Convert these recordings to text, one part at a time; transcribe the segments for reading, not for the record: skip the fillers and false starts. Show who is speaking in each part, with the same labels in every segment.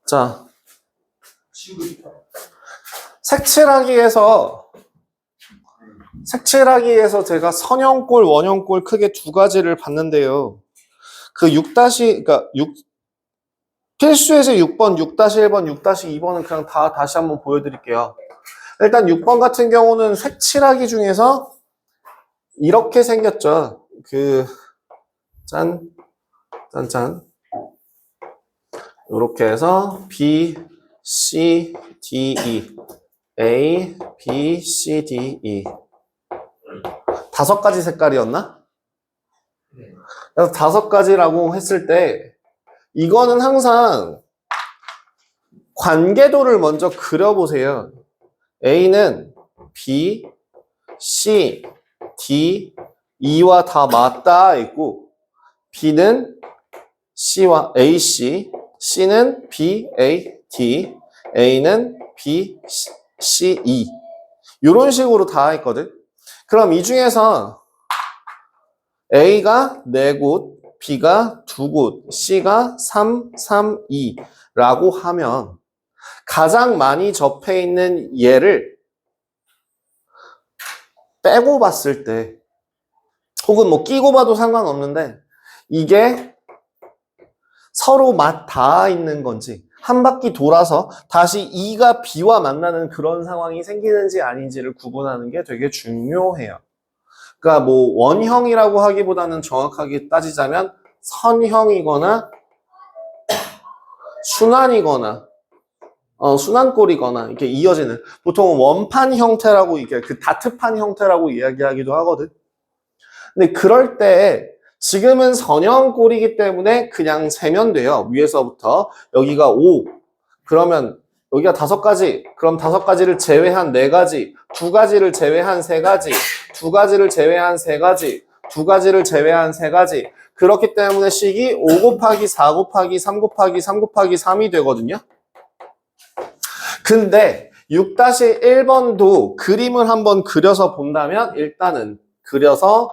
Speaker 1: 자, 색칠하기에서 제가 선형골, 원형골 크게 두 가지를 봤는데요. 그 6- 그러니까 필수에서 6번, 6-1번, 6-2번은 그냥 다시 한번 보여드릴게요. 일단 6번 같은 경우는 색칠하기 중에서 이렇게 생겼죠. 짠. 이렇게 해서 B, C, D, E. A, B, C, D, E. 5가지 색깔이었나? 그래서 5가지라고 했을 때 이거는 항상 관계도를 먼저 그려보세요. A는 B, C, D, E와 다 맞닿아 있고 B는 C와 AC, C는 B, A, D, A는 B, C, E. 이런 식으로 다 있거든. 그럼 이 중에서 A가 4곳, B가 2곳, C가 3, 3, 2라고 하면 가장 많이 접해 있는 얘를 빼고 봤을 때 혹은 뭐 끼고 봐도 상관없는데 이게 서로 맞닿아 있는 건지 한 바퀴 돌아서 다시 E가 B와 만나는 그런 상황이 생기는지 아닌지를 구분하는 게 되게 중요해요. 그러니까 뭐 원형이라고 하기보다는 정확하게 따지자면 선형이거나 순환이거나 순환골이거나 이렇게 이어지는 보통은 원판 형태라고 이게 그 다트판 형태라고 이야기하기도 하거든. 근데 그럴 때 지금은 선형골이기 때문에 그냥 세면 돼요. 위에서부터 여기가 5 그러면 여기가 5가지 그럼 5가지를 제외한 4가지 2가지를 제외한 3가지 2가지를 제외한 3가지 2가지를 제외한 3가지 그렇기 때문에 식이 5 곱하기 4 곱하기 3 곱하기 3 곱하기 3이 되거든요. 근데 6-1번도 그림을 한번 그려서 본다면 일단은 그려서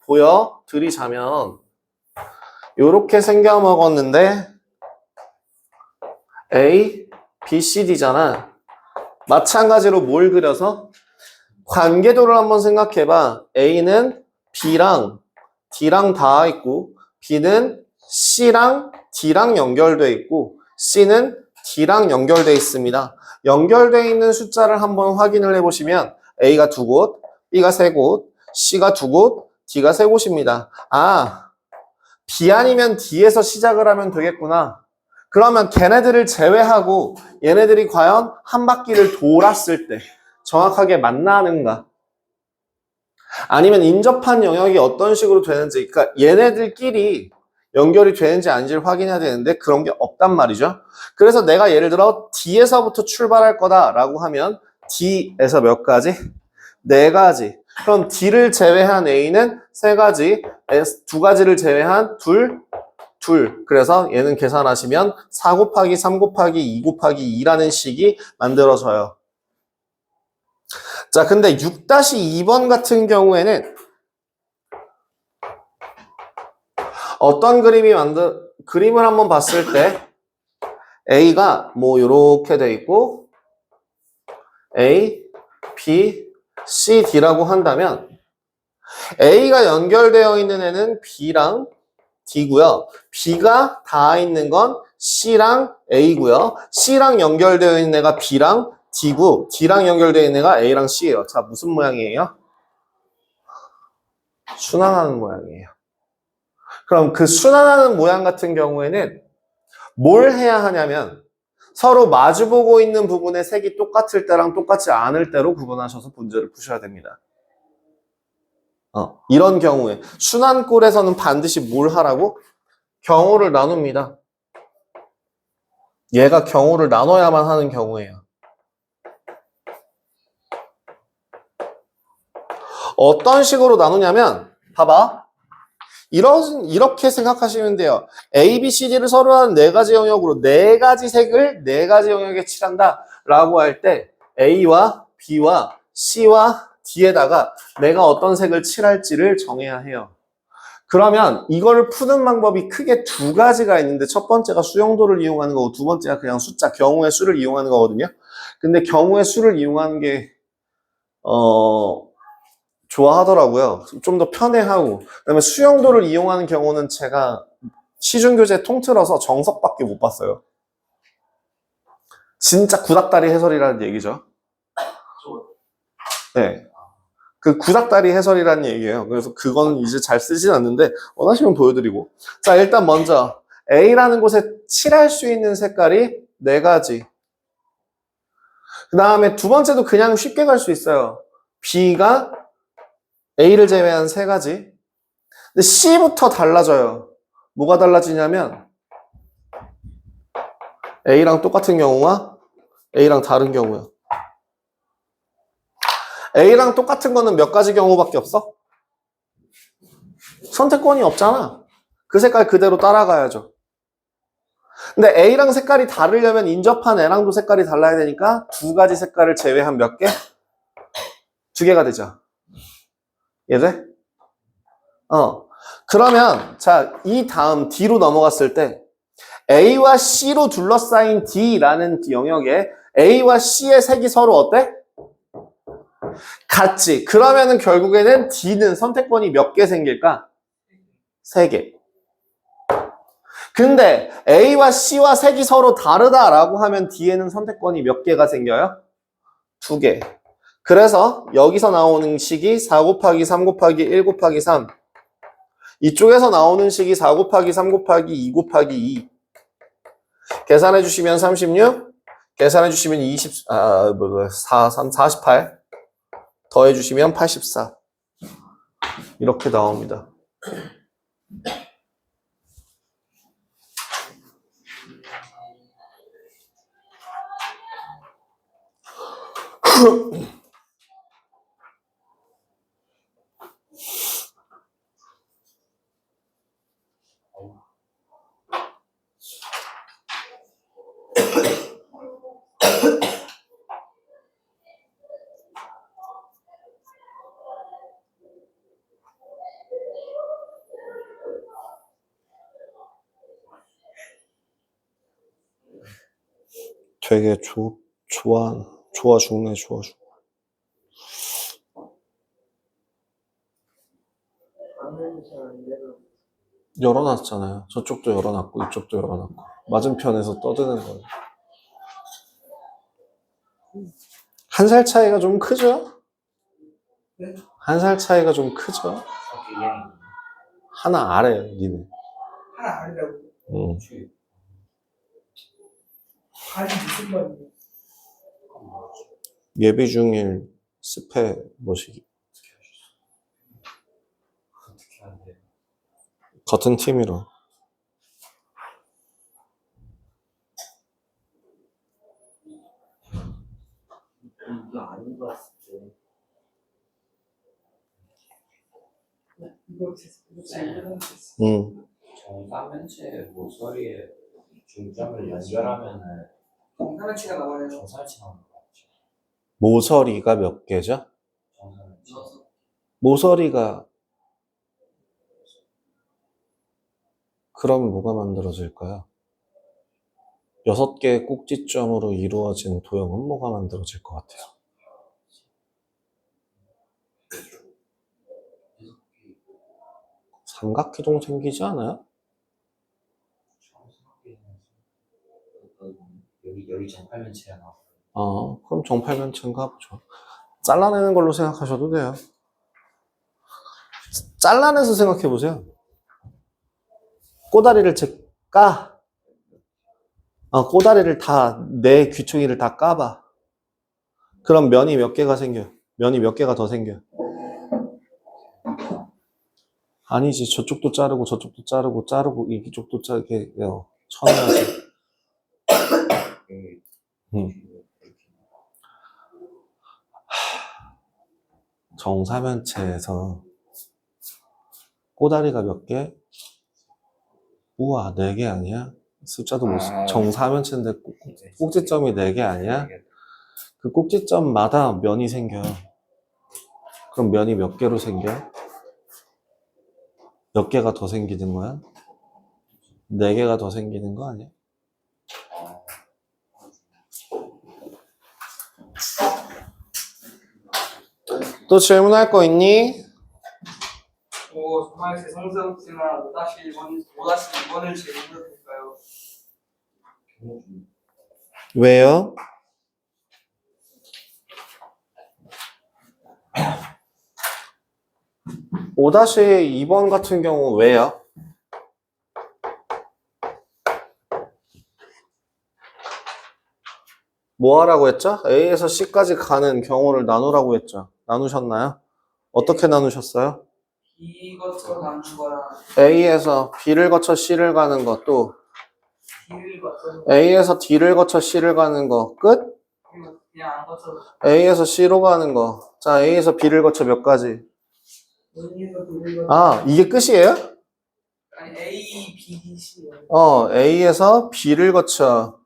Speaker 1: 보여드리자면 이렇게 생겨 먹었는데 A, B, C, D잖아. 마찬가지로 뭘 그려서 관계도를 한번 생각해봐. A는 B랑 D랑 닿아 있고 B는 C랑 D랑 연결돼 있고 C는 D랑 연결돼 있습니다. 연결돼 있는 숫자를 한번 확인을 해보시면 A가 2곳, B가 3곳, C가 2곳, D가 3곳입니다. 아, B 아니면 D에서 시작을 하면 되겠구나. 그러면 걔네들을 제외하고 얘네들이 과연 한 바퀴를 돌았을 때 정확하게 만나는가? 아니면 인접한 영역이 어떤 식으로 되는지, 그러니까 얘네들끼리 연결이 되는지 아닌지를 확인해야 되는데 그런 게 없단 말이죠. 그래서 내가 예를 들어 D에서부터 출발할 거다라고 하면 D에서 몇 가지? 4가지. 그럼 D를 제외한 A는 3가지, 2가지를 제외한 둘. 그래서 얘는 계산하시면 4 곱하기 3 곱하기 2 곱하기 2라는 식이 만들어져요. 자, 근데 6-2번 같은 경우에는 어떤 그림을 한번 봤을 때 A가 뭐 이렇게 돼 있고 A, B, C, D라고 한다면 A가 연결되어 있는 애는 B랑 D고요. B가 닿아 있는 건 C랑 A고요. C랑 연결되어 있는 애가 B랑 D고 D랑 연결되어 있는 애가 A랑 C예요. 자, 무슨 모양이에요? 순환하는 모양이에요. 그럼 그 순환하는 모양 같은 경우에는 뭘 해야 하냐면 서로 마주보고 있는 부분의 색이 똑같을 때랑 똑같지 않을 때로 구분하셔서 문제를 푸셔야 됩니다. 이런 경우에 순환골에서는 반드시 뭘 하라고? 경우를 나눕니다. 얘가 경우를 나눠야만 하는 경우예요. 어떤 식으로 나누냐면 봐봐. 이렇게 생각하시면 돼요. A, B, C, D를 서로 한 4가지 영역으로 4가지 색을 4가지 영역에 칠한다 라고 할 때 A와 B와 C와 D에다가 내가 어떤 색을 칠할지를 정해야 해요. 그러면 이거를 푸는 방법이 크게 두 가지가 있는데 첫 번째가 수용도를 이용하는 거고 두 번째가 그냥 숫자, 경우의 수를 이용하는 거거든요. 근데 경우의 수를 이용하는 게 좋아하더라고요. 좀 더 편해하고. 그다음에 수용도를 이용하는 경우는 제가 시중교재 통틀어서 정석밖에 못 봤어요. 진짜 구닥다리 해설이라는 얘기죠. 네. 그 구닥다리 해설이라는 얘기예요. 그래서 그건 이제 잘 쓰진 않는데 원하시면 보여드리고. 자, 일단 먼저 A라는 곳에 칠할 수 있는 색깔이 4가지. 그 다음에 두 번째도 그냥 쉽게 갈 수 있어요. B가 A를 제외한 3가지. 근데 C부터 달라져요. 뭐가 달라지냐면 A랑 똑같은 경우와 A랑 다른 경우요. A랑 똑같은 거는 몇 가지 경우밖에 없어? 선택권이 없잖아. 그 색깔 그대로 따라가야죠. 근데 A랑 색깔이 다르려면 인접한 N랑도 색깔이 달라야 되니까 2가지 색깔을 제외한 몇 개? 2개가 되죠. 이해돼? 그러면 자, 이 다음 D로 넘어갔을 때 A와 C로 둘러싸인 D라는 영역에 A와 C의 색이 서로 어때? 같지. 그러면은 결국에는 D는 선택권이 몇 개 생길까? 3개. 근데 A와 C와 색이 서로 다르다라고 하면 D에는 선택권이 몇 개가 생겨요? 2개. 그래서 여기서 나오는 식이 4 곱하기 3 곱하기 1 곱하기 3. 이쪽에서 나오는 식이 4 곱하기 3 곱하기 2 곱하기 2. 계산해 주시면 36, 계산해 주시면 48, 더해 주시면 84. 이렇게 나옵니다. 되게 좋아 죽네. 열어놨잖아요. 저쪽도 열어놨고 이쪽도 열어놨고 맞은편에서 떠드는 거예요. 1살 차이가 좀 크죠? 1살 차이가 좀 크죠? 하나 아래요, 니네.
Speaker 2: 하나 아니라고?
Speaker 1: 응.
Speaker 2: 아니 무슨 말이야?
Speaker 1: 예비 중일 스페 모시기. 같은 팀이라.
Speaker 3: 이거 아닌 것 같은데.
Speaker 2: 이거 질문하면 됐어.
Speaker 1: 응.
Speaker 3: 정사면체 모서리에 중점을 연결하면은
Speaker 2: 정사면체가 나와요.
Speaker 3: 정사면체 나오는 거 같죠?
Speaker 1: 모서리가 몇 개죠?
Speaker 3: 정사면체.
Speaker 1: 모서리가 그럼 뭐가 만들어질까요? 6개의 꼭지점으로 이루어진 도형은 뭐가 만들어질 것 같아요? 삼각기둥 생기지 않아요?
Speaker 3: 여기 정팔면체가 나와.
Speaker 1: 그럼 정팔면체인가 보죠. 잘라내는 걸로 생각하셔도 돼요. 잘라내서 생각해 보세요. 꼬다리를 까. 꼬다리를 다, 내 귀퉁이를 다 까봐. 그럼 면이 몇 개가 생겨? 면이 몇 개가 더 생겨? 아니지. 저쪽도 자르고 저쪽도 자르고 이쪽도 자르게 쳐내야지. 정사면체에서 꼬다리가 몇 개? 우와, 4개 아니야? 숫자도 못 정사면체인데 꼭지점이 4개 아니야? 그 꼭지점마다 면이 생겨. 그럼 면이 몇 개로 생겨? 몇 개가 더 생기는 거야? 4개가 더 생기는 거 아니야? 또 질문할 거 있니?
Speaker 2: 정말 죄송스럽지만 5-2번을 제공해도 될까요?
Speaker 1: 왜요? (5-2번) 같은 경우 왜요? 뭐 하라고 했죠? A에서 C까지 가는 경우를 나누라고 했죠. 나누셨나요? 어떻게 나누셨어요?
Speaker 2: B 거쳐 가는 거랑
Speaker 1: A에서 B를 거쳐 C를 가는 거, 또
Speaker 2: D를 거쳐서
Speaker 1: A에서 D를 거쳐 C를 가는 거, 끝?
Speaker 2: 그냥 안 거쳐서
Speaker 1: A에서 C로 가는 거. 자, A에서 B를 거쳐 몇 가지?
Speaker 2: A에서 D를
Speaker 1: 아, 이게 끝이에요?
Speaker 2: 아니 A, B, D, C
Speaker 1: A에서 B를 거쳐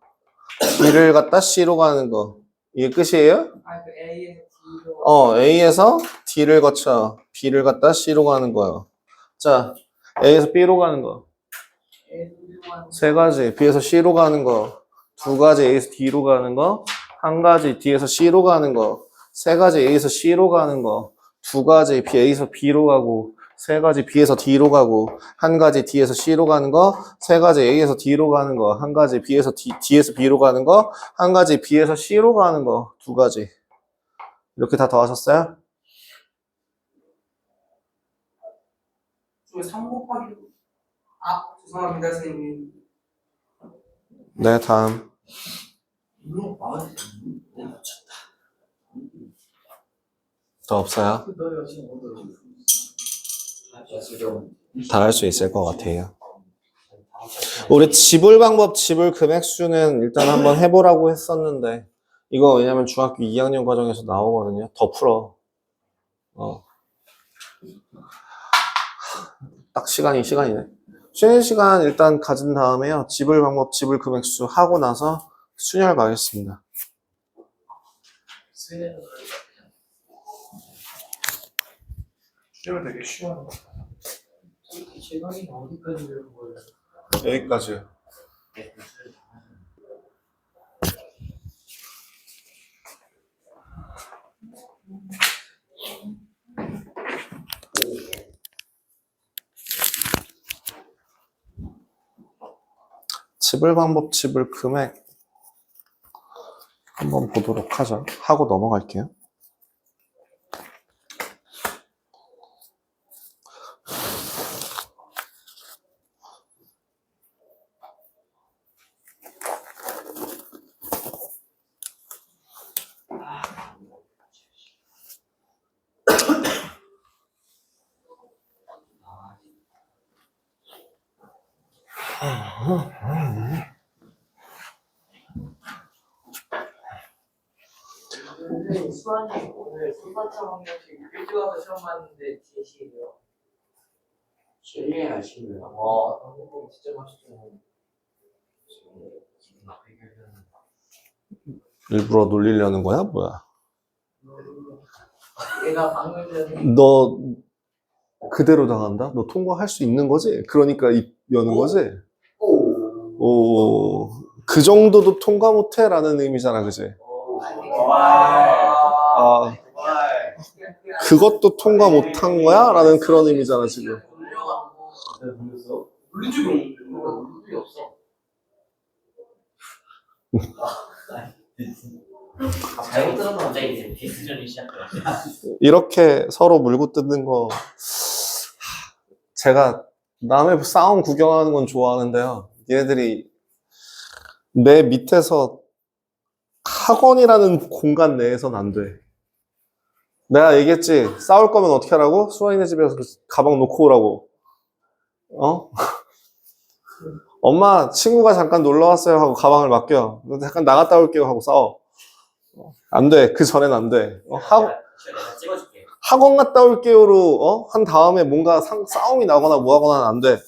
Speaker 1: B를 갖다 C로 가는 거. 이게 끝이에요?
Speaker 2: 아니 그 A에서 D로
Speaker 1: A에서 D를 거쳐 B를 갖다 C로 가는 거요. 자, A에서 B로 가는 거.
Speaker 2: A에서 D로 가는
Speaker 1: 3가지. B에서 C로 가는 거. 2가지. A에서 D로 가는 거. 1가지. D에서 C로 가는 거. 3가지. A에서 C로 가는 거. 2가지. A에서 B로 가고. 3가지. B에서 D로 가고. 1가지. D에서 C로 가는 거. 3가지. A에서 D로 가는 거. 1가지. B에서 D에서 B로 가는 거. 1가지. B에서 C로 가는 거. 2가지. 이렇게 다 더하셨어요?
Speaker 2: 쪽에 3 곱하기 죄송합니다 선생님
Speaker 1: 네, 다음. 더 없어요? 다 할 수 있을 것 같아요. 우리 지불 방법, 지불 금액수는 일단 한번 해보라고 했었는데, 이거 왜냐면 중학교 2학년 과정에서 나오거든요. 더 풀어. 딱 시간이네. 쉬는 시간 일단 가진 다음에요. 지불 방법, 지불 금액수 하고 나서 순열 가겠습니다.
Speaker 2: 수열 되게 쉬워요
Speaker 3: 시간이 어디까지 되는 거예요?
Speaker 1: 여기까지요. 지불 방법, 지불 금액 한번 보도록 하죠. 하고 넘어갈게요.
Speaker 2: 선생님 수환이 오늘 손바탕 학력식 일찍 와서 시험 봤는데 제시예요
Speaker 3: 제일 아쉬워요.
Speaker 2: 와 선생님 진짜 맛있죠
Speaker 1: 일부러 놀리려는 거야? 뭐야?
Speaker 2: 얘가 방금 전에
Speaker 1: 너 그대로 당한다? 너 통과할 수 있는 거지? 그러니까 입 여는 거지? 오, 그 정도도 통과 못해? 라는 의미잖아, 그지? 아, 그것도 통과 못한 거야? 라는 그런 의미잖아, 지금.
Speaker 2: 물린 적이 없는데 물린 적이 없어
Speaker 3: 잘못 들어서 갑자기 이제 디스전이 시작돼요.
Speaker 1: 이렇게 서로 물고 뜯는 거, 제가 남의 싸움 구경하는 건 좋아하는데요. 얘네들이 내 밑에서 학원이라는 공간 내에선 안 돼. 내가 얘기했지. 싸울 거면 어떻게 하라고? 수아이네 집에서 가방 놓고 오라고. 엄마, 친구가 잠깐 놀러 왔어요 하고 가방을 맡겨. 잠깐 나갔다 올게요 하고 싸워. 안 돼. 그 전엔 안 돼.
Speaker 3: 내가 찍어줄게.
Speaker 1: 학원 갔다 올게요로 한 다음에 뭔가 싸움이 나거나 뭐 하거나 안 돼.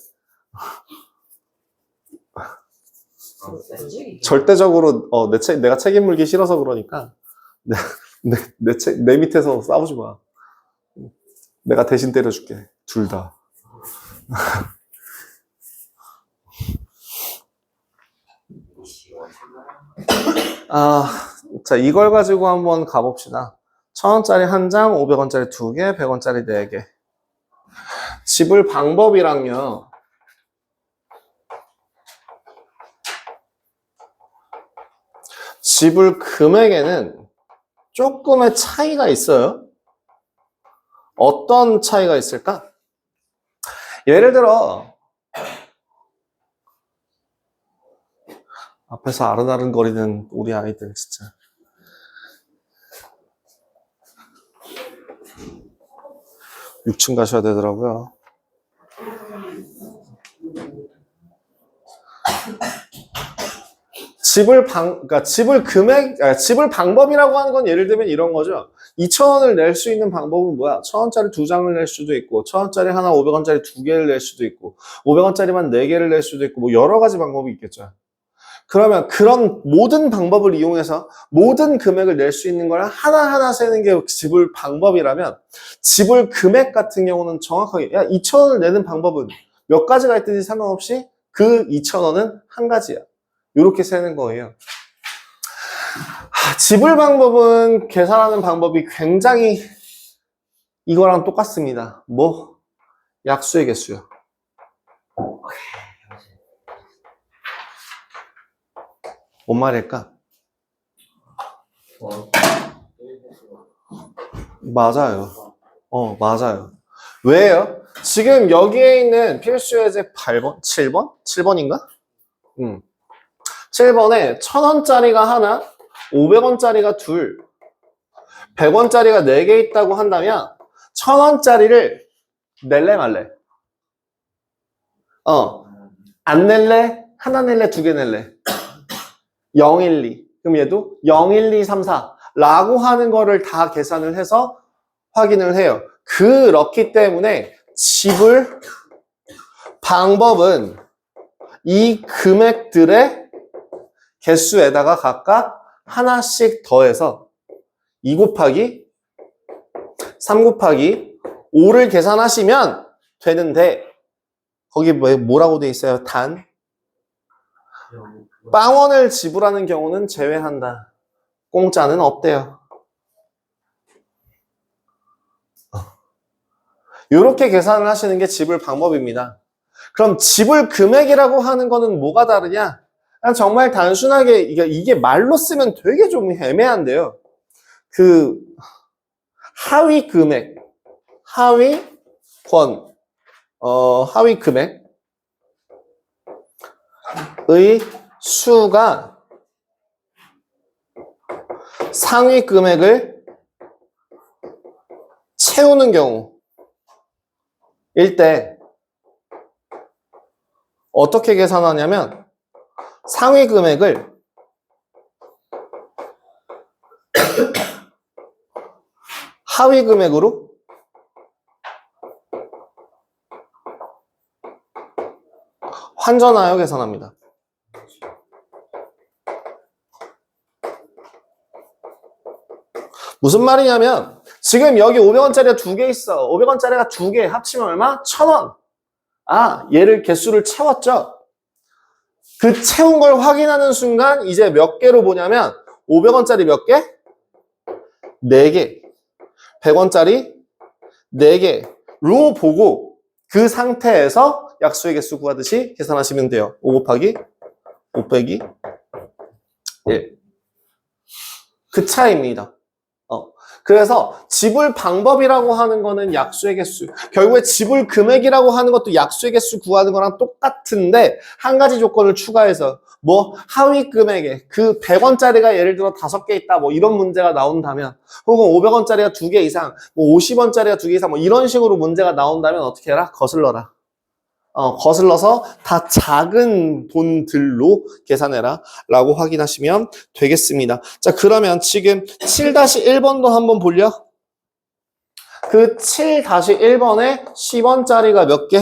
Speaker 1: 절대적으로 내가 책임 물기 싫어서 그러니까 내 밑에서 싸우지 마. 내가 대신 때려줄게. 둘 다. 자, 이걸 가지고 한번 가봅시다. 1,000원짜리 한 장, 500원짜리 두 개, 100원짜리 네 개. 지불 방법이랑요. 지불 금액에는 조금의 차이가 있어요. 어떤 차이가 있을까? 예를 들어 앞에서 아른아른거리는 우리 아이들 진짜. (6층) 가셔야 되더라고요. 그러니까 지불 금액, 지불 방법이라고 하는 건 예를 들면 이런 거죠. 2,000원을 낼 수 있는 방법은 뭐야? 1,000원짜리 두 장을 낼 수도 있고, 1,000원짜리 하나, 500원짜리 두 개를 낼 수도 있고, 500원짜리만 네 개를 낼 수도 있고, 뭐 여러 가지 방법이 있겠죠. 그러면 그런 모든 방법을 이용해서 모든 금액을 낼 수 있는 걸 하나하나 세는 게 지불 방법이라면, 지불 금액 같은 경우는 정확하게, 야, 2,000원을 내는 방법은 몇 가지가 있든지 상관없이 그 2,000원은 한 가지야. 이렇게 세는 거예요. 지불 방법은 계산하는 방법이 굉장히 이거랑 똑같습니다. 뭐? 약수의 개수요. 뭔 말일까? 맞아요. 맞아요. 왜요? 지금 여기에 있는 필수예제 8번? 7번? 7번인가? 7번에 1,000원짜리가 하나, 500원짜리가 둘, 100원짜리가 4개 있다고 한다면 1,000원짜리를 낼래 말래? 안 낼래? 하나 낼래? 두 개 낼래? 0, 1, 2. 그럼 얘도 0, 1, 2, 3, 4 라고 하는 거를 다 계산을 해서 확인을 해요. 그렇기 때문에 지불 방법은 이 금액들의 개수에다가 각각 하나씩 더해서 2 곱하기 3 곱하기 5를 계산하시면 되는데, 거기 뭐라고 돼 있어요? 단 빵원을 지불하는 경우는 제외한다. 공짜는 없대요. 이렇게 계산을 하시는 게 지불 방법입니다. 그럼 지불 금액이라고 하는 거는 뭐가 다르냐? 정말 단순하게 이게 말로 쓰면 되게 좀 애매한데요. 그 하위 금액, 하위 금액의 수가 상위 금액을 채우는 경우일 때 어떻게 계산하냐면, 상위 금액을 하위 금액으로 환전하여 계산합니다. 무슨 말이냐면, 지금 여기 500원짜리가 두 개 있어. 500원짜리가 두 개 합치면 얼마? 1,000원. 얘를 개수를 채웠죠. 그 채운 걸 확인하는 순간 이제 몇 개로 보냐면, 500원짜리 몇 개? 4개. 100원짜리 4개로 보고 그 상태에서 약수의 개수 구하듯이 계산하시면 돼요. 5 곱하기 5 빼기 1. 그 차이입니다. 그래서 지불 방법이라고 하는 거는 약수의 개수, 결국에 지불 금액이라고 하는 것도 약수의 개수 구하는 거랑 똑같은데, 한 가지 조건을 추가해서 뭐 하위 금액에 그 100원짜리가 예를 들어 5개 있다, 뭐 이런 문제가 나온다면, 혹은 500원짜리가 2개 이상, 뭐 50원짜리가 2개 이상, 뭐 이런 식으로 문제가 나온다면 어떻게 해라? 거슬러라. 거슬러서 다 작은 돈들로 계산해라 라고 확인하시면 되겠습니다. 자, 그러면 지금 7-1번도 한번 볼려? 그 7-1번에 10원짜리가 몇 개?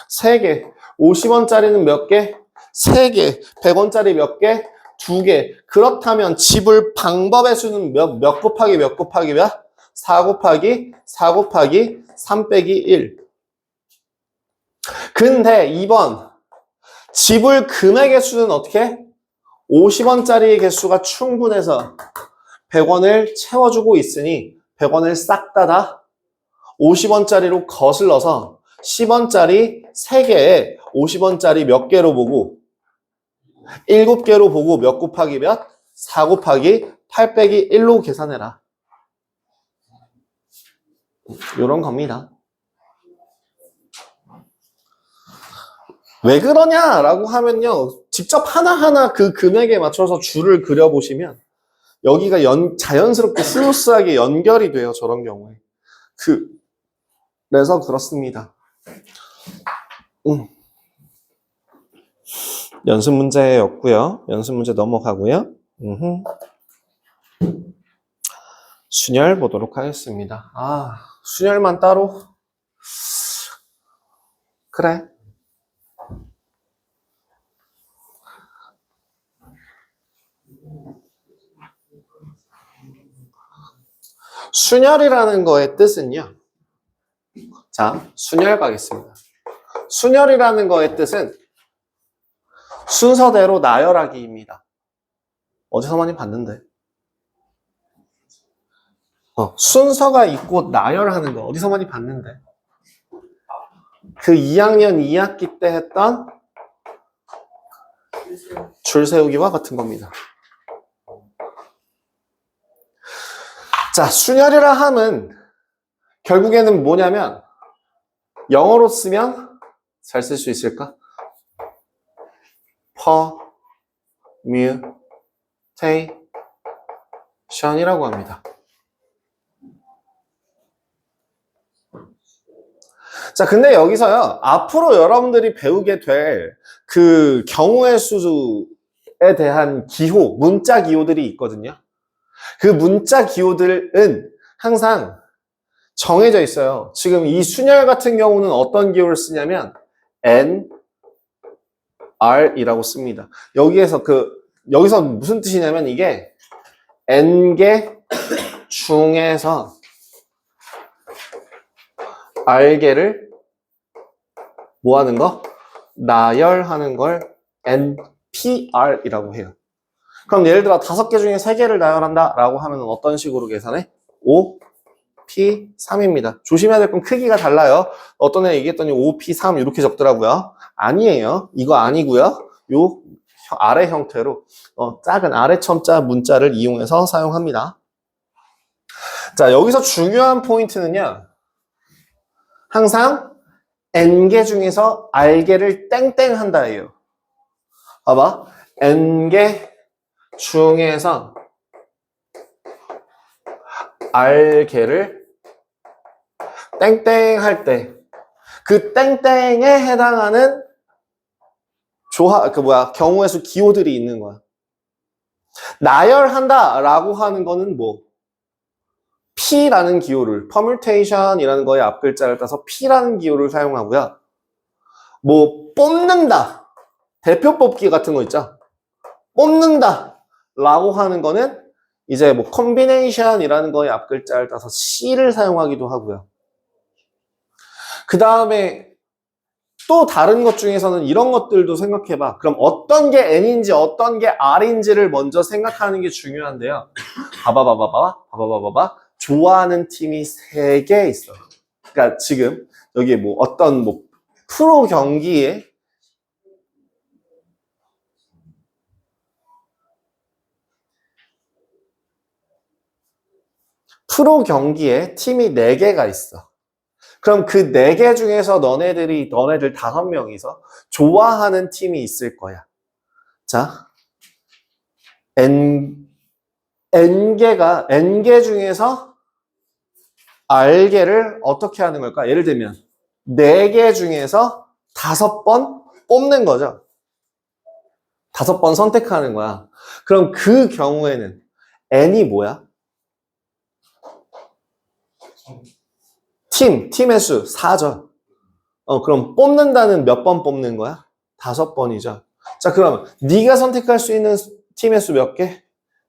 Speaker 1: 3개. 50원짜리는 몇 개? 3개. 100원짜리 몇 개? 2개. 그렇다면 지불 방법의 수는 몇 곱하기 몇 곱하기 몇? 4 곱하기 4 곱하기 3 빼기 1. 근데 2번 지불 금액의 수는 어떻게? 50원짜리의 개수가 충분해서 100원을 채워주고 있으니 100원을 싹 다 50원짜리로 거슬러서 10원짜리 3개에 50원짜리 몇 개로 보고 7개로 보고 몇 곱하기 몇? 4 곱하기 8 빼기 1로 계산해라. 이런 겁니다. 왜 그러냐라고 하면요. 직접 하나하나 그 금액에 맞춰서 줄을 그려보시면 여기가 자연스럽게 스무스하게 연결이 돼요. 저런 경우에. 그래서 그렇습니다. 연습 문제였고요. 연습 문제 넘어가고요. 순열 보도록 하겠습니다. 순열만 따로? 그래. 순열이라는 거의 뜻은요. 자, 순열 가겠습니다. 순열이라는 거의 뜻은 순서대로 나열하기입니다. 어디서 많이 봤는데? 순서가 있고 나열하는 거 어디서 많이 봤는데? 그 2학년 2학기 때 했던 줄 세우기와 같은 겁니다. 자, 순열이라 함은 결국에는 뭐냐면 영어로 쓰면 잘 쓸 수 있을까? permutation이라고 합니다. 자, 근데 여기서요, 앞으로 여러분들이 배우게 될 그 경우의 수에 대한 기호, 문자 기호들이 있거든요. 그 문자 기호들은 항상 정해져 있어요. 지금 이 순열 같은 경우는 어떤 기호를 쓰냐면 N, R이라고 씁니다. 여기서 무슨 뜻이냐면 이게 N개 중에서 R개를 뭐 하는 거? 나열하는 걸 NPR이라고 해요. 그럼 예를 들어 5개 중에 3개를 나열한다 라고 하면 어떤 식으로 계산해? 5P3입니다. 조심해야 될 건 크기가 달라요. 어떤 애 얘기했더니 5P3 이렇게 적더라고요. 아니에요. 이거 아니고요. 요 아래 형태로 작은 아래 첨자 문자를 이용해서 사용합니다. 자, 여기서 중요한 포인트는요. 항상 N개 중에서 R개를 땡땡 한다예요. 봐봐. N개 중에서 R개를 땡땡 할 때 그 땡땡에 해당하는 경우의 수 기호들이 있는 거야. 나열한다 라고 하는 거는 뭐? P라는 기호를, permutation이라는 거의 앞글자를 따서 P라는 기호를 사용하고요. 뭐, 뽑는다. 대표 뽑기 같은 거 있죠? 뽑는다 라고 하는 거는 이제 뭐, combination이라는 거의 앞글자를 따서 C를 사용하기도 하고요. 그 다음에 또 다른 것 중에서는 이런 것들도 생각해봐. 그럼 어떤 게 N인지 어떤 게 R인지를 먼저 생각하는 게 중요한데요. 봐봐. 좋아하는 팀이 3개 있어. 그러니까 지금 여기 뭐 어떤 뭐 프로 경기에 팀이 4개가 있어. 그럼 그 4개 중에서 너네들 5명이서 좋아하는 팀이 있을 거야. 자, N개 중에서 R개를 어떻게 하는 걸까? 예를 들면 4개 중에서 5번 뽑는 거죠. 5번 선택하는 거야. 그럼 그 경우에는 N이 뭐야? 팀의 수 4죠. 그럼 뽑는다는 몇 번 뽑는 거야? 5번이죠. 자, 그러면 네가 선택할 수 있는 팀의 수 몇 개?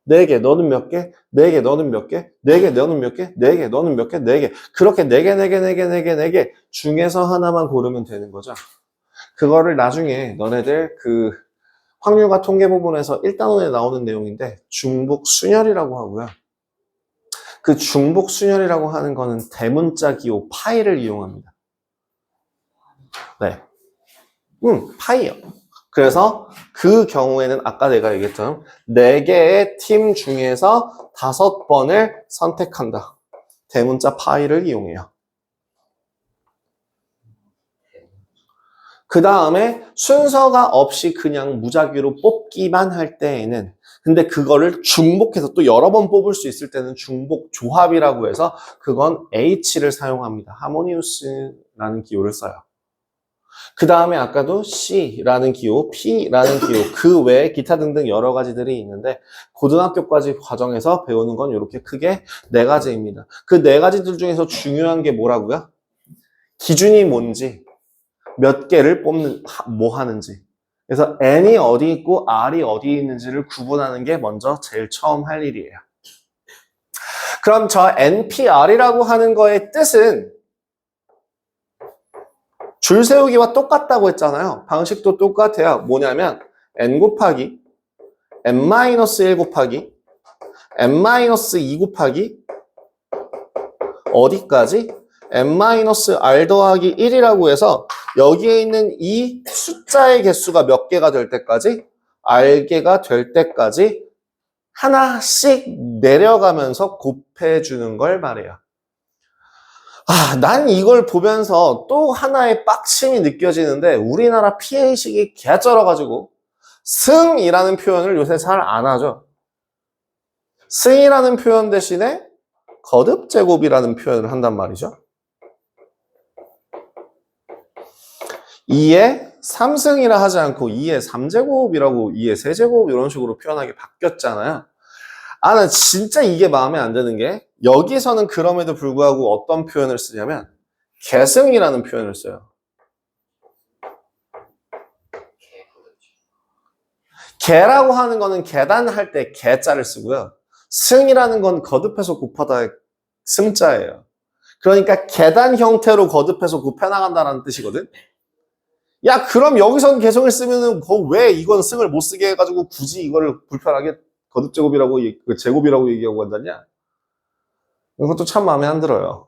Speaker 1: 4개, 너는 몇 개? 4개, 너는 몇 개? 4개, 너는 몇 개? 4개, 너는 몇 개? 4개. 그렇게 4개, 4개, 4개, 4개, 4개 중에서 하나만 고르면 되는 거죠. 그거를 나중에 너네들 그 확률과 통계 부분에서 1단원에 나오는 내용인데 중복순열이라고 하고요. 그 중복순열이라고 하는 거는 대문자 기호 파이를 이용합니다. 네. 파이요. 그래서 그 경우에는 아까 내가 얘기했던 4개의 팀 중에서 5번을 선택한다. 대문자 파이를 이용해요. 그 다음에 순서가 없이 그냥 무작위로 뽑기만 할 때에는 근데 그거를 중복해서 또 여러 번 뽑을 수 있을 때는 중복 조합이라고 해서 그건 H를 사용합니다. 하모니우스라는 기호를 써요. 그 다음에 아까도 C라는 기호, P라는 기호, 그 외에 기타 등등 여러 가지들이 있는데 고등학교까지 과정에서 배우는 건 이렇게 크게 4가지입니다. 그 4가지들 중에서 중요한 게 뭐라고요? 기준이 뭔지, 몇 개를 뽑는, 뭐 하는지. 그래서 N이 어디 있고 R이 어디 있는지를 구분하는 게 먼저 제일 처음 할 일이에요. 그럼 저 NPR이라고 하는 거의 뜻은 줄 세우기와 똑같다고 했잖아요. 방식도 똑같아요. 뭐냐면 n 곱하기 n-1 곱하기 n-2 곱하기 어디까지? n-r 더하기 1이라고 해서 여기에 있는 이 숫자의 개수가 몇 개가 될 때까지? r개가 될 때까지 하나씩 내려가면서 곱해주는 걸 말해요. 난 이걸 보면서 또 하나의 빡침이 느껴지는데 우리나라 PA식이 개쩔어가지고 승이라는 표현을 요새 잘 안 하죠. 승이라는 표현 대신에 거듭제곱이라는 표현을 한단 말이죠. 2의 3승이라 하지 않고 2의 3제곱이라고 2의 3제곱 이런 식으로 표현하기 바뀌었잖아요. 난 진짜 이게 마음에 안 드는 게 여기서는 그럼에도 불구하고 어떤 표현을 쓰냐면 계승이라는 표현을 써요. 계라고 하는 거는 계단할 때 계자를 쓰고요. 승이라는 건 거듭해서 곱하다의 승자예요. 그러니까 계단 형태로 거듭해서 곱해나간다는 뜻이거든. 야, 그럼 여기서는 계승을 쓰면은 왜 이건 승을 못 쓰게 해가지고 굳이 이거를 불편하게 거듭제곱이라고, 제곱이라고 얘기하고 한다냐? 이것도 참 마음에 안 들어요.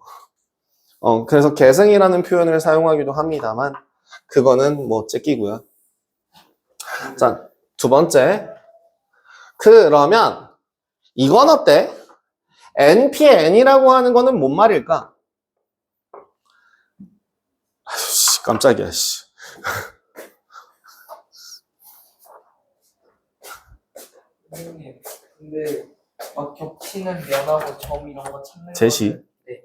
Speaker 1: 그래서 계승이라는 표현을 사용하기도 합니다만, 그거는 뭐 째끼고요. 자, 2번째. 그러면, 이건 어때? NPN이라고 하는 거는 뭔 말일까? 아이씨, 깜짝이야, 씨.
Speaker 2: 선생님, 근데 막 겹치는 면하고 점 이런 거 찾는
Speaker 1: 제시.
Speaker 2: 거는, 네.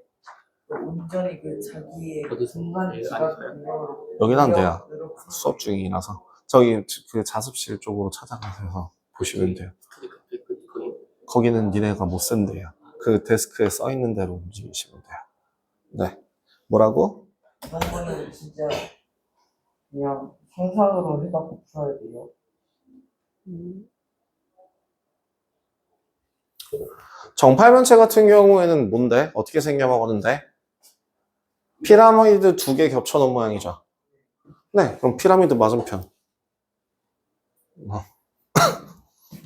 Speaker 2: 온전히 그 자기의
Speaker 3: 어디
Speaker 2: 순간
Speaker 3: 여기
Speaker 2: 지각
Speaker 3: 아니까요?
Speaker 2: 능력으로
Speaker 1: 여기는 안 돼요.
Speaker 2: 능력으로
Speaker 1: 수업 중이라서. 저기 그 자습실 쪽으로 찾아가서 보시면 돼요. 거기는 니네가 못 쓴대요. 그 데스크에 써 있는 대로 움직이시면 돼요. 네. 뭐라고?
Speaker 2: 이런 거는 진짜 그냥 상상으로 해갖고 풀어야 돼요.
Speaker 1: 정팔면체 같은 경우에는 뭔데? 어떻게 생겨먹었는데? 피라미드 2개 겹쳐놓은 모양이죠. 네, 그럼 피라미드 맞은편.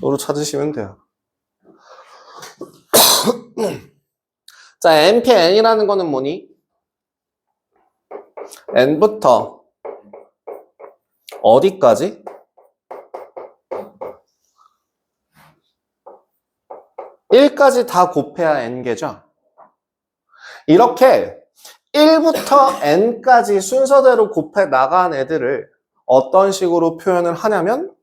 Speaker 1: 도로 찾으시면 돼요. 자, NPN이라는 거는 뭐니? N부터 어디까지? (1까지) 다 곱해야 N개죠. 이렇게 1부터 N까지 순서대로 곱해 나간 애들을 어떤 식으로 표현을 하냐면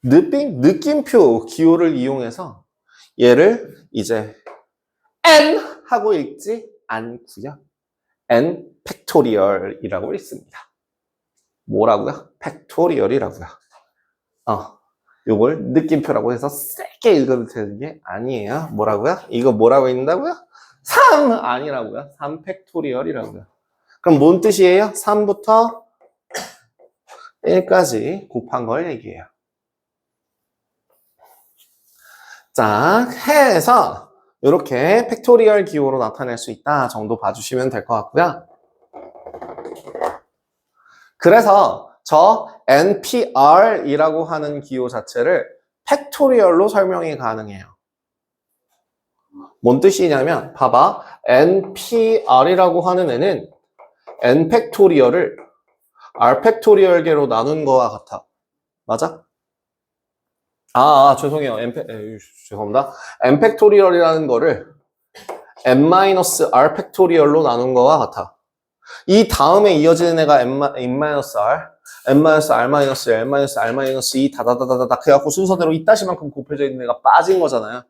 Speaker 1: 느낌표 기호를 이용해서 얘를 이제 N 하고 읽지 않고요. N 팩토리얼이라고 읽습니다. 뭐라고요? 팩토리얼이라고요. 요걸 느낌표라고 해서 세게 읽어도 되는 게 아니에요. 뭐라고요? 이거 뭐라고 읽는다고요? 3 아니라고요. 3 팩토리얼이라고요. 그럼 뭔 뜻이에요? 3부터 1까지 곱한 걸 얘기해요. 자, 해서 이렇게 팩토리얼 기호로 나타낼 수 있다 정도 봐주시면 될 것 같고요. 그래서 저 NPR이라고 하는 기호 자체를 팩토리얼로 설명이 가능해요. 뭔 뜻이냐면 봐봐. NPR이라고 하는 애는 N 팩토리얼을 R 팩토리얼계로 나눈 거와 같아. 맞아? 죄송해요. 죄송합니다. N 팩토리얼이라는 거를 N-R 팩토리얼로 나눈 거와 같아. 이 다음에 이어지는 애가 N-R, N-R-L, N-R-2 다다다다다 그래갖고 순서대로 이따시만큼 곱해져 있는 애가 빠진 거잖아요.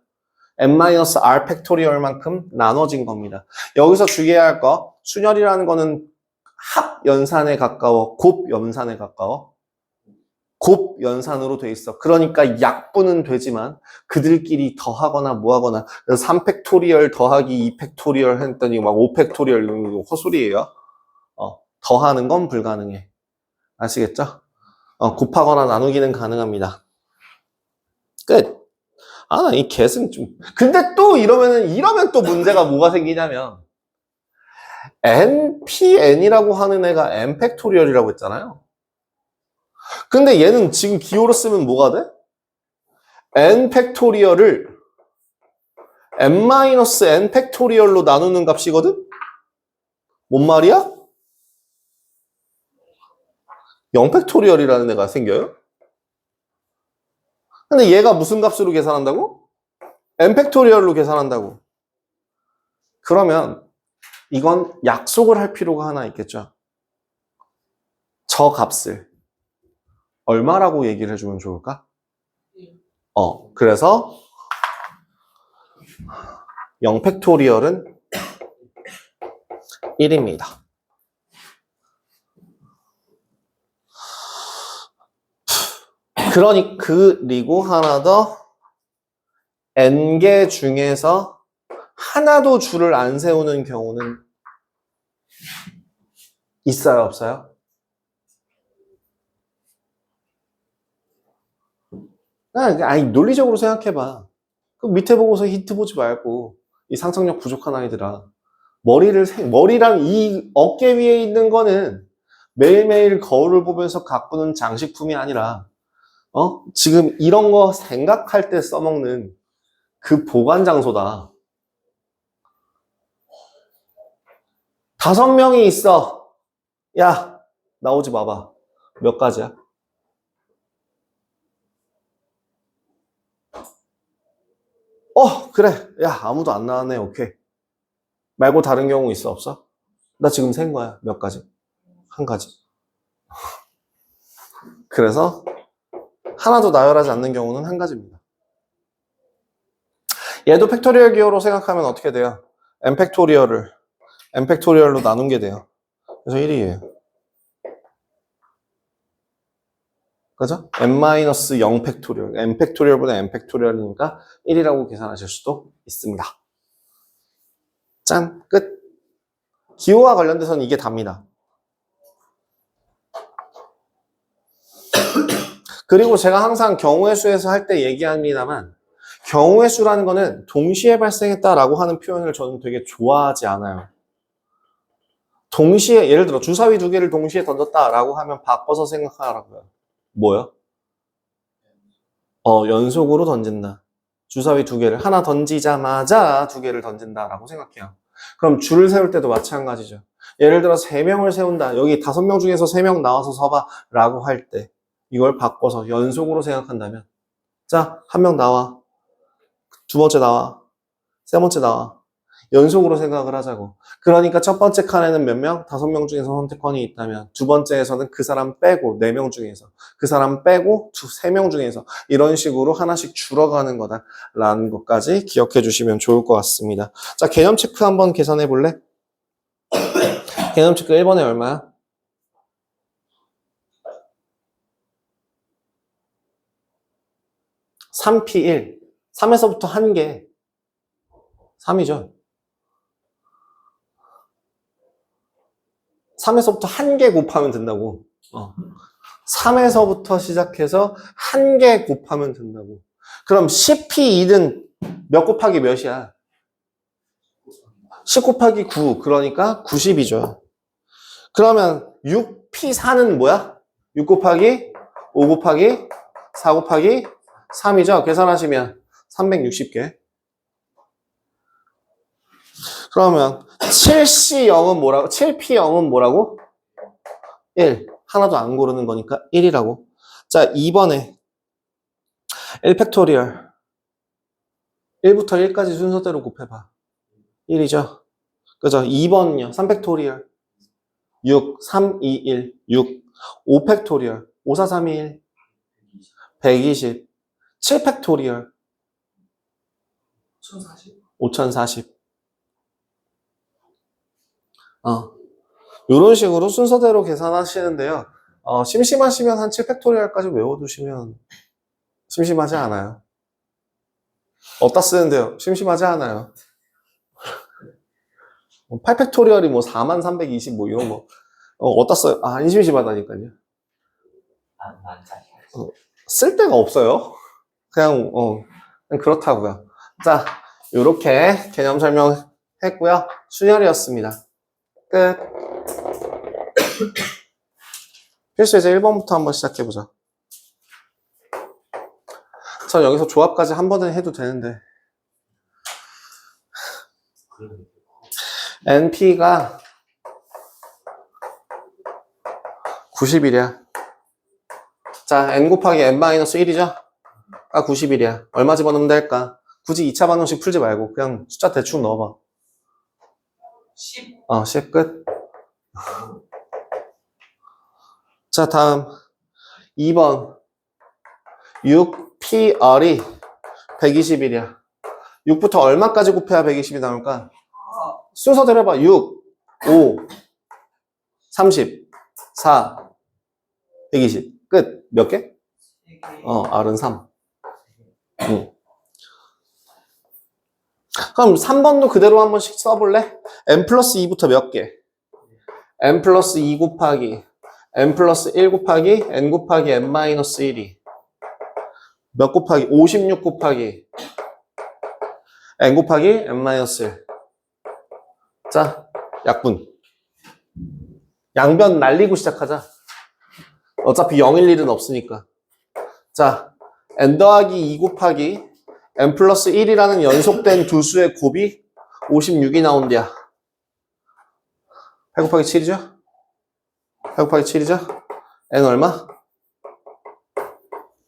Speaker 1: N-R 팩토리얼만큼 나눠진 겁니다. 여기서 주의해야 할 거, 순열이라는 거는 합연산에 가까워, 곱연산에 가까워. 곱연산으로 돼 있어. 그러니까 약분은 되지만 그들끼리 더하거나 뭐하거나 3팩토리얼 더하기 2팩토리얼 했더니 막 5팩토리얼 이런 거 헛소리예요. 더하는 건 불가능해. 아시겠죠? 곱하거나 나누기는 가능합니다. 끝. 나 이 개승 좀. 근데 또 이러면 또 문제가 뭐가 생기냐면 NPN이라고 하는 애가 N 팩토리얼이라고 했잖아요. 근데 얘는 지금 기호로 쓰면 뭐가 돼? N 팩토리얼을 N-N 팩토리얼로 나누는 값이거든? 뭔 말이야? 0 팩토리얼이라는 애가 생겨요? 근데 얘가 무슨 값으로 계산한다고? N 팩토리얼로 계산한다고. 그러면 이건 약속을 할 필요가 하나 있겠죠. 저 값을 얼마라고 얘기를 해주면 좋을까? 그래서 0 팩토리얼은 1입니다. 그리고 하나 더 n개 중에서 하나도 줄을 안 세우는 경우는 있어요, 없어요? 아니 논리적으로 생각해봐. 그 밑에 보고서 히트 보지 말고 이 상상력 부족한 아이들아. 머리랑 이 어깨 위에 있는 거는 매일매일 거울을 보면서 가꾸는 장식품이 아니라 지금 이런 거 생각할 때 써먹는 그 보관 장소다. 5명이 있어. 야, 나오지 마봐. 몇 가지야? 그래. 야, 아무도 안 나왔네. 오케이. 말고 다른 경우 있어, 없어? 나 지금 센 거야. 몇 가지? 한 가지. 그래서 하나도 나열하지 않는 경우는 한 가지입니다. 얘도 팩토리얼 기호로 생각하면 어떻게 돼요? N 팩토리얼로 나눈 게 돼요. 그래서 1이에요. 그죠? N-0 팩토리얼. N 팩토리얼보다 N 팩토리얼이니까 1이라고 계산하실 수도 있습니다. 짠! 끝! 기호와 관련돼서는 이게 답니다. 그리고 제가 항상 경우의 수에서 할 때 얘기합니다만 경우의 수라는 거는 동시에 발생했다라고 하는 표현을 저는 되게 좋아하지 않아요. 동시에 예를 들어 주사위 2개를 동시에 던졌다라고 하면 바꿔서 생각하라고요. 뭐요? 연속으로 던진다. 주사위 2개를 하나 던지자마자 2개를 던진다라고 생각해요. 그럼 줄을 세울 때도 마찬가지죠. 예를 들어 3명을 세운다. 여기 5명 중에서 3명 나와서 서봐 라고 할 때 이걸 바꿔서 연속으로 생각한다면 자, 1명 나와. 2번째 나와. 3번째 나와. 연속으로 생각을 하자고. 그러니까 첫 번째 칸에는 몇 명? 5명 중에서 선택권이 있다면 두 번째에서는 그 사람 빼고 4명 중에서 그 사람 빼고 3명 중에서 이런 식으로 하나씩 줄어가는 거다라는 것까지 기억해 주시면 좋을 것 같습니다. 자, 개념 체크 한번 계산해 볼래? 개념 체크 1번에 얼마야? 3P1 3에서부터 1개 3이죠. 3에서부터 1개 곱하면 된다고. 3에서부터 시작해서 1개 곱하면 된다고. 그럼 10p2는 몇 곱하기 몇이야? 10 곱하기 9. 그러니까 90이죠. 그러면 6p4는 뭐야? 6 곱하기 5 곱하기 4 곱하기 3이죠. 계산하시면 360개. 그러면 7c0은 뭐라고? 7p0은 뭐라고? 1. 하나도 안 고르는 거니까 1이라고. 자, 2번에 1팩토리얼 1부터 1까지 순서대로 곱해봐. 1이죠. 그죠? 2번은요. 3팩토리얼 6, 3, 2, 1, 6. 5팩토리얼 5, 4, 3, 2, 1 120. 7팩토리얼
Speaker 2: 1040.
Speaker 1: 5040. 이런 식으로 순서대로 계산하시는데요. 심심하시면 한 7팩토리얼까지 외워두시면 심심하지 않아요. 어디다 쓰는데요? 심심하지 않아요. 8팩토리얼이 뭐 4320 뭐 이런 거 어디다 써요? 안 심심하다니까요. 쓸 데가 없어요. 그냥 그렇다고요. 자, 요렇게 개념 설명했고요. 순열이었습니다. 끝. 필수 예제 1번부터 한번 시작해보자. 전 여기서 조합까지 한 번은 해도 되는데 NP가 90이야. 자, N 곱하기 N-1이죠? 아, 90이야. 얼마 집어넣으면 될까? 굳이 2차 방정식 풀지 말고 그냥 숫자 대충 넣어봐.
Speaker 2: 10.
Speaker 1: 10 끝. 자, 다음 2번 6PR이 120이야. 6부터 얼마까지 곱해야 120이 나올까? 순서대로 해봐. 6, 5, 30, 4, 120. 끝. 몇 개? R은 3. 그럼 3번도 그대로 한 번씩 써볼래? n 플러스 2부터 몇 개? n 플러스 2 곱하기 n 플러스 1 곱하기 n 곱하기 n 마이너스 1이 몇 곱하기? 56 곱하기 n 곱하기 n 마이너스 1. 자, 약분. 양변 날리고 시작하자. 어차피 0일 일은 없으니까. 자, n 더하기 2 곱하기 n 플러스 1이라는 연속된 두 수의 곱이 56이 나온대야. 8 곱하기 7이죠? 8 곱하기 7이죠? n 얼마?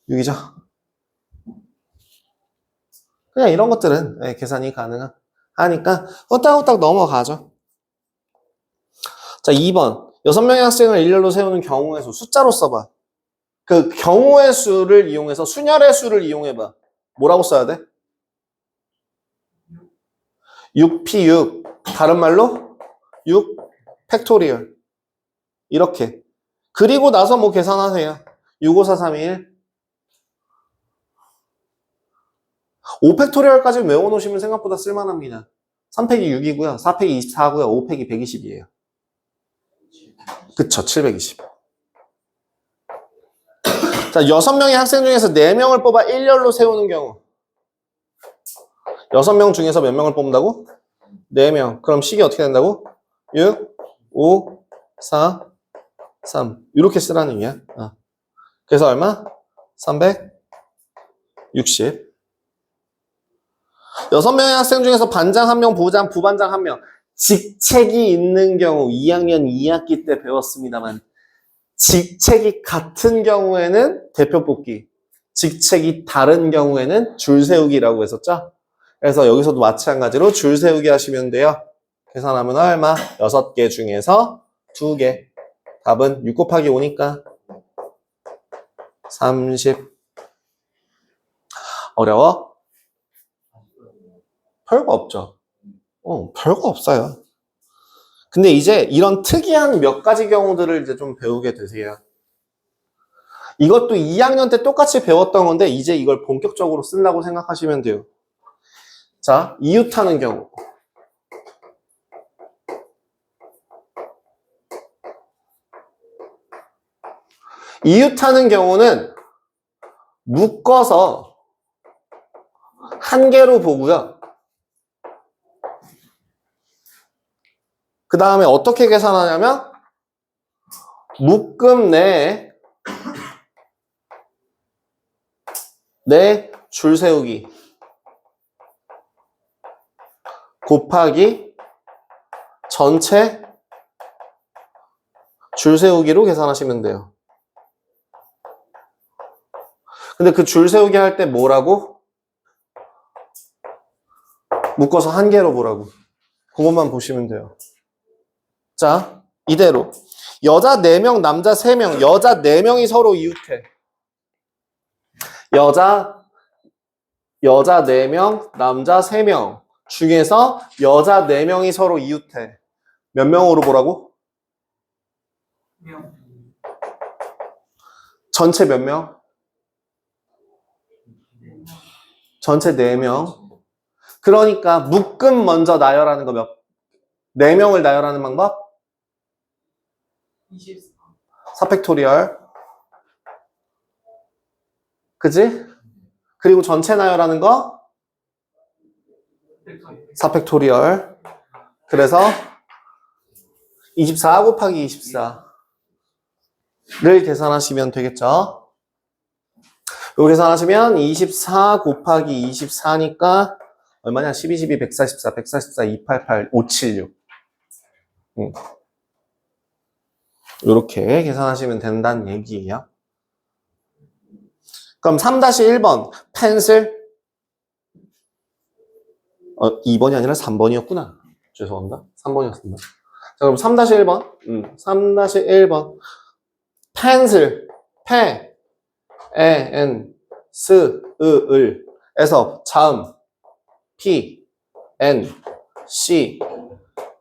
Speaker 1: 6이죠? 그냥 이런 것들은 계산이 가능하니까 후딱후딱 넘어가죠. 자, 2번. 6명의 학생을 일렬로 세우는 경우의 수. 숫자로 써봐. 그 경우의 수를 이용해서 순열의 수를 이용해봐. 뭐라고 써야 돼? 6p6. 다른 말로 6 팩토리얼. 이렇게. 그리고 나서 뭐 계산하세요. 6, 5, 4, 3, 2, 1. 5 팩토리얼까지 외워놓으시면 생각보다 쓸만합니다. 3 팩이 6이고요. 4 팩이 24고요. 5 팩이 120이에요. 그쵸, 720. 자, 6명의 학생 중에서 4명을 뽑아 1열로 세우는 경우. 6명 중에서 몇 명을 뽑는다고? 4명. 그럼 식이 어떻게 된다고? 6, 5, 4, 3. 이렇게 쓰라는 의미야. 그래서 얼마? 360. 6명의 학생 중에서 반장 1명, 부반장 1명. 직책이 있는 경우 2학년 2학기 때 배웠습니다만 직책이 같은 경우에는 대표 뽑기, 직책이 다른 경우에는 줄 세우기라고 했었죠. 그래서 여기서도 마찬가지로 줄 세우기 하시면 돼요. 계산하면 얼마? 6개 중에서 2개. 답은 6 곱하기 5니까 30. 어려워? 별거 없죠. 별거 없어요. 근데 이제 이런 특이한 몇 가지 경우들을 이제 좀 배우게 되세요. 이것도 2학년 때 똑같이 배웠던 건데 이제 이걸 본격적으로 쓴다고 생각하시면 돼요. 자, 이웃하는 경우. 이웃하는 경우는 묶어서 한 개로 보고요. 그 다음에 어떻게 계산하냐면 묶음 내에 내 줄 세우기 곱하기 전체 줄 세우기로 계산하시면 돼요. 근데 그 줄 세우기 할 때 뭐라고? 묶어서 한 개로 보라고. 그것만 보시면 돼요. 자, 이대로. 여자 4명, 남자 3명, 여자 4명이 서로 이웃해. 여자 4명, 남자 3명 중에서 여자 4명이 서로 이웃해. 몇 명으로 보라고?
Speaker 2: 명.
Speaker 1: 전체 몇 명? 전체 4명. 그러니까 묶음 먼저 나열하는 거 4명을 나열하는 방법?
Speaker 2: 24.
Speaker 1: 4팩토리얼. 그지? 그리고 전체 나열하는 거? 4팩토리얼. 그래서 24 곱하기 24를 계산하시면 되겠죠? 요 계산하시면 24 곱하기 24니까 얼마냐? 12, 12, 144, 144, 288, 576. 요렇게 계산하시면 된다는 얘기예요. 그럼 3-1번 펜슬 2번이 아니라 3번이었구나. 죄송합니다. 3번이었습니다. 자, 그럼 3-1번 3-1번 펜슬 페 엔 스 으을 에서 자음 P N C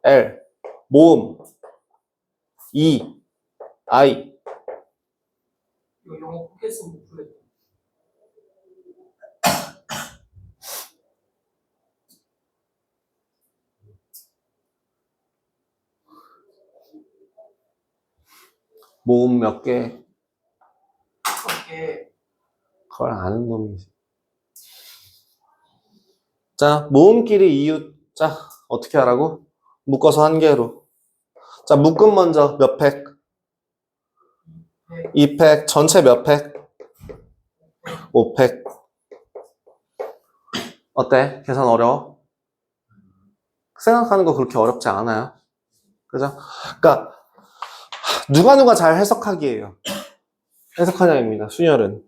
Speaker 1: L 모음 E I
Speaker 2: 이거 영어 포켓스 못 풀겠다.
Speaker 1: 모음 몇 개?
Speaker 2: 이렇게
Speaker 1: 그걸 아는 놈이지. 자, 모음끼리 이웃. 자, 어떻게 하라고? 묶어서 한 개로. 자, 묶음 먼저 몇 팩? 2팩. 전체 몇 팩? 5팩. 어때? 계산 어려워? 생각하는 거 그렇게 어렵지 않아요. 그죠? 그러니까 누가 잘 해석하기예요. 해석하냐입니다. 순열은.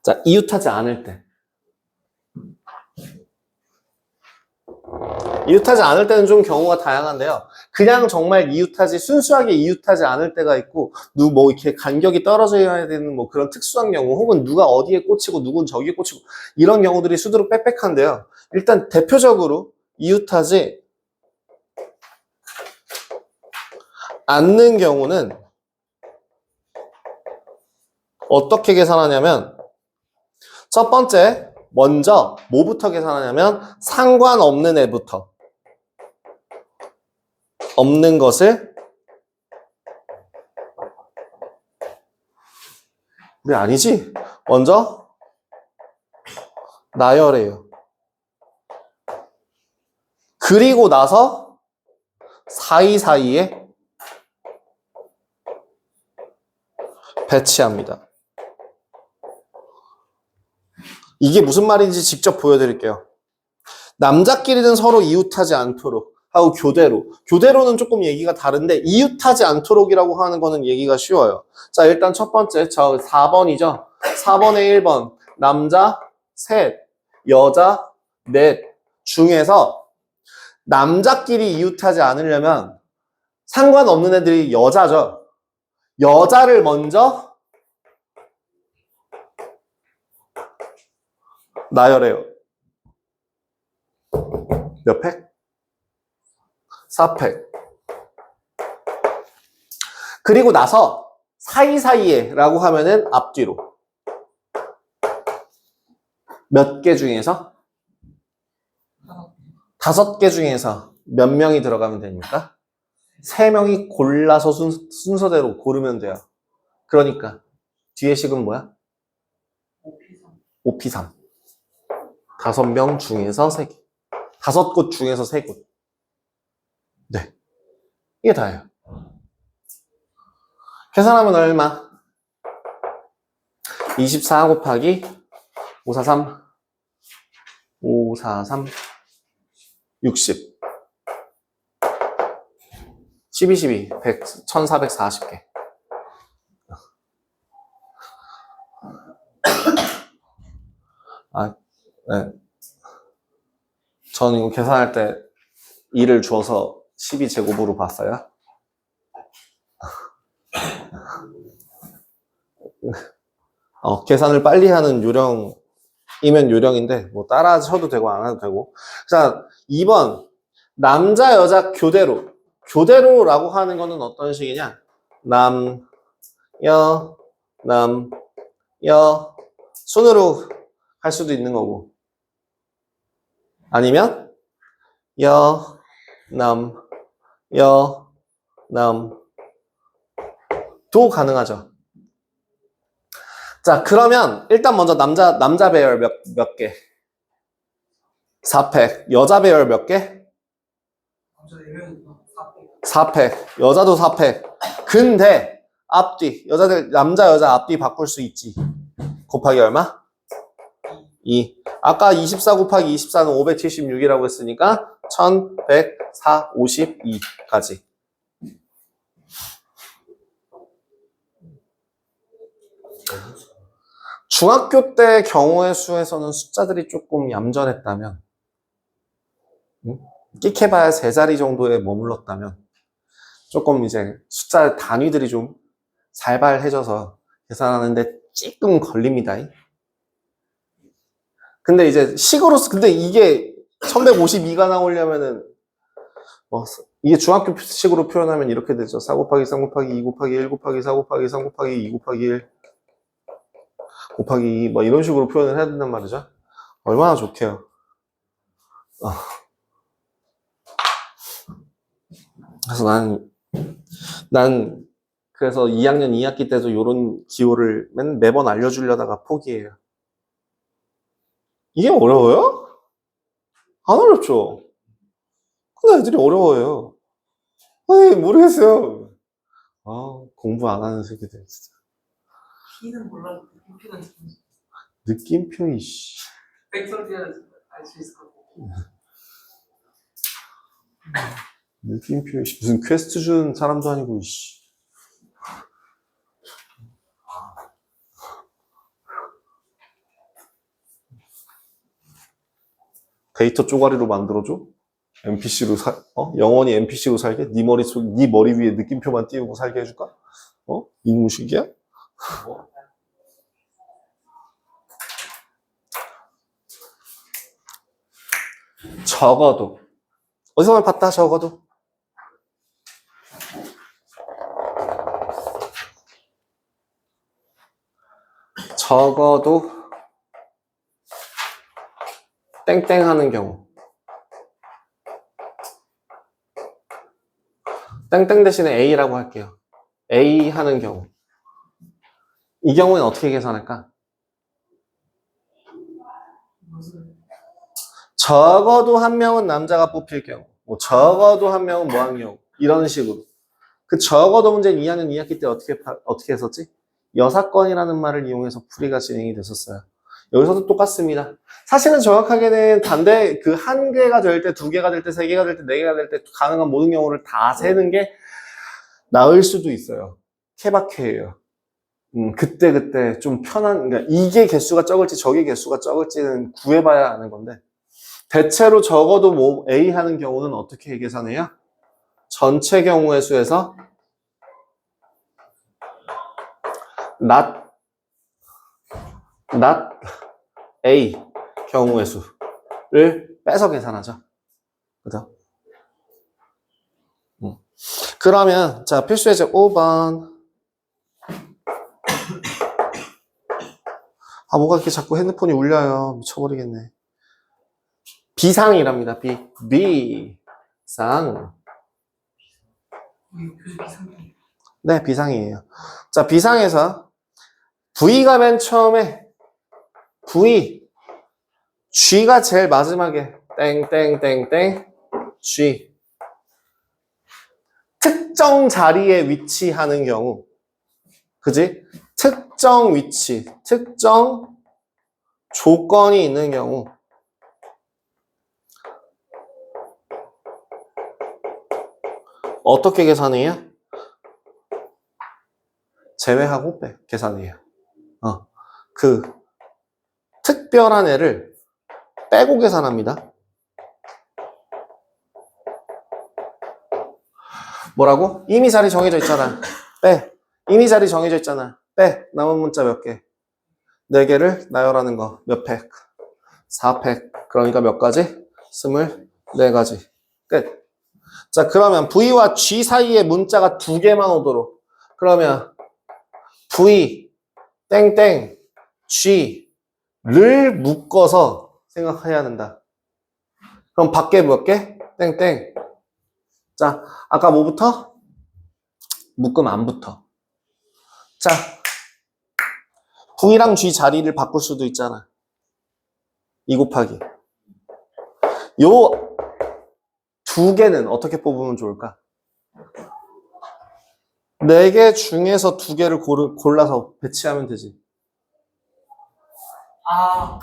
Speaker 1: 자, 이웃하지 않을 때. 이웃하지 않을 때는 좀 경우가 다양한데요. 그냥 정말 이웃하지, 순수하게 이웃하지 않을 때가 있고, 뭐 이렇게 간격이 떨어져야 되는 뭐 그런 특수한 경우, 혹은 누가 어디에 꽂히고 누군 저기에 꽂히고, 이런 경우들이 수두룩 빽빽한데요. 일단 대표적으로 이웃하지 않는 경우는 어떻게 계산하냐면, 첫 번째, 먼저 뭐부터 계산하냐면 상관없는 애부터. 없는 것을 왜 아니지? 먼저 나열해요. 그리고 나서 사이사이에 배치합니다. 이게 무슨 말인지 직접 보여드릴게요. 남자끼리는 서로 이웃하지 않도록 하고 교대로는 조금 얘기가 다른데 이웃하지 않도록이라고 하는 거는 얘기가 쉬워요. 자, 일단 첫 번째 4번이죠. 4번에 1번 남자 셋, 여자 넷 중에서 남자끼리 이웃하지 않으려면 상관없는 애들이 여자죠. 여자를 먼저 나열해요. 몇 팩? 4팩. 그리고 나서 사이사이에 라고 하면은 앞뒤로. 몇 개 중에서? 5개 중에서 몇 명이 들어가면 됩니까? 3명이 골라서 순서대로 고르면 돼요. 그러니까 뒤에 식은 뭐야?
Speaker 2: 5P3.
Speaker 1: OP3. 5명 중에서 3개. 5곳 중에서 3곳. 네. 이게 다예요. 계산하면 얼마? 24 곱하기 543 60 12, 12 100, 1440개. 네. 저는 이거 계산할 때 2를 주어서 12제곱으로 봤어요. 계산을 빨리 하는 요령이면 요령인데 뭐 따라 하셔도 되고 안 해도 되고. 자, 2번 남자 여자 교대로라고 하는 거는 어떤 식이냐? 남, 여, 순으로 할 수도 있는 거고, 아니면 여, 도 가능하죠. 자, 그러면 일단 먼저 남자 배열 몇 개? 4팩. 여자 배열 몇 개? 4팩. 여자도 4팩. 근데 앞뒤 남자 여자 앞뒤 바꿀 수 있지. 곱하기 얼마? 2. 아까 24 곱하기 24는 576이라고 했으니까 1152까지. 중학교 때 경우의 수에서는 숫자들이 조금 얌전했다면, 끽해봐야 3자리 정도에 머물렀다면, 조금 이제 숫자 단위들이 좀 살발해져서 계산하는데 조금 걸립니다. 근데 이제 근데 이게 1152가 나오려면은, 이게 중학교 식으로 표현하면 이렇게 되죠. 4 곱하기 3 곱하기 2 곱하기 1 곱하기 4 곱하기 3 곱하기 2 곱하기 1 곱하기 2 이런 식으로 표현을 해야 된단 말이죠. 얼마나 좋게요. 그래서 난 그래서 2학년 2학기 때도 이런 기호를 매번 알려주려다가 포기해요. 이게 어려워요? 안 어렵죠? 근데 애들이 어려워해요. 아니, 모르겠어요. 공부 안 하는 새끼들, 진짜.
Speaker 2: P는 몰라. P는
Speaker 1: 느낌표, 이씨.
Speaker 2: 팩토리얼 알수 있을 것 같고.
Speaker 1: 느낌표, 이씨. 무슨 퀘스트 준 사람도 아니고, 이씨. 데이터 쪼가리로 만들어줘? NPC로 영원히 NPC로 살게? 네 머리 위에 느낌표만 띄우고 살게 해줄까? 인무식이야? 적어도. 어디서 봤다, 적어도? 적어도 땡땡 하는 경우. 땡땡 대신에 A라고 할게요. A 하는 경우. 이 경우에는 어떻게 계산할까? 적어도 한 명은 남자가 뽑힐 경우, 적어도 한 명은 뭐 하는 경우, 이런 식으로. 그 적어도 문제는 2학년 2학기 때 어떻게 했었지? 여사건이라는 말을 이용해서 풀이가 진행이 됐었어요. 여기서도 똑같습니다. 사실은 정확하게는 한 개가 될 때, 2개가 될 때, 3개가 될 때, 4개가 될 때 가능한 모든 경우를 다 세는 게 나을 수도 있어요. 케바케예요. 그때 좀 그러니까 이게 개수가 적을지 저게 개수가 적을지는 구해봐야 하는 건데, 대체로 적어도 A 하는 경우는 어떻게 계산해요? 전체 경우의 수에서 not A 경우의 수를 빼서 계산하죠. 그죠? 그러면 자, 필수 예제 5번. 뭐가 이렇게 자꾸 핸드폰이 울려요. 미쳐버리겠네. 비상이랍니다. 비상. 네, 비상이에요. 자, 비상에서 V가 맨 처음에 V. G가 제일 마지막에 땡땡땡땡 G. 특정 자리에 위치하는 경우. 그지? 특정 위치, 특정 조건이 있는 경우. 어떻게 계산해요? 제외하고 계산해요. 그 특별한 애를 빼고 계산합니다. 뭐라고? 이미 자리 정해져 있잖아. 빼. 이미 자리 정해져 있잖아. 빼. 남은 문자 몇 개? 4개를 나열하는 거. 몇 팩? 4팩. 그러니까 몇 가지? 24가지. 끝. 자, 그러면 V와 G 사이에 문자가 2개만 오도록. 그러면 V, 땡땡, G를 묶어서 생각해야 된다. 그럼 밖에 몇 개? 땡땡. 자, 아까 뭐부터? 묶음 안 붙어. 자, V랑 G 자리를 바꿀 수도 있잖아. 2 곱하기. 요 2개는 어떻게 뽑으면 좋을까? 4개 중에서 2개를 골라서 배치하면 되지.
Speaker 2: 아,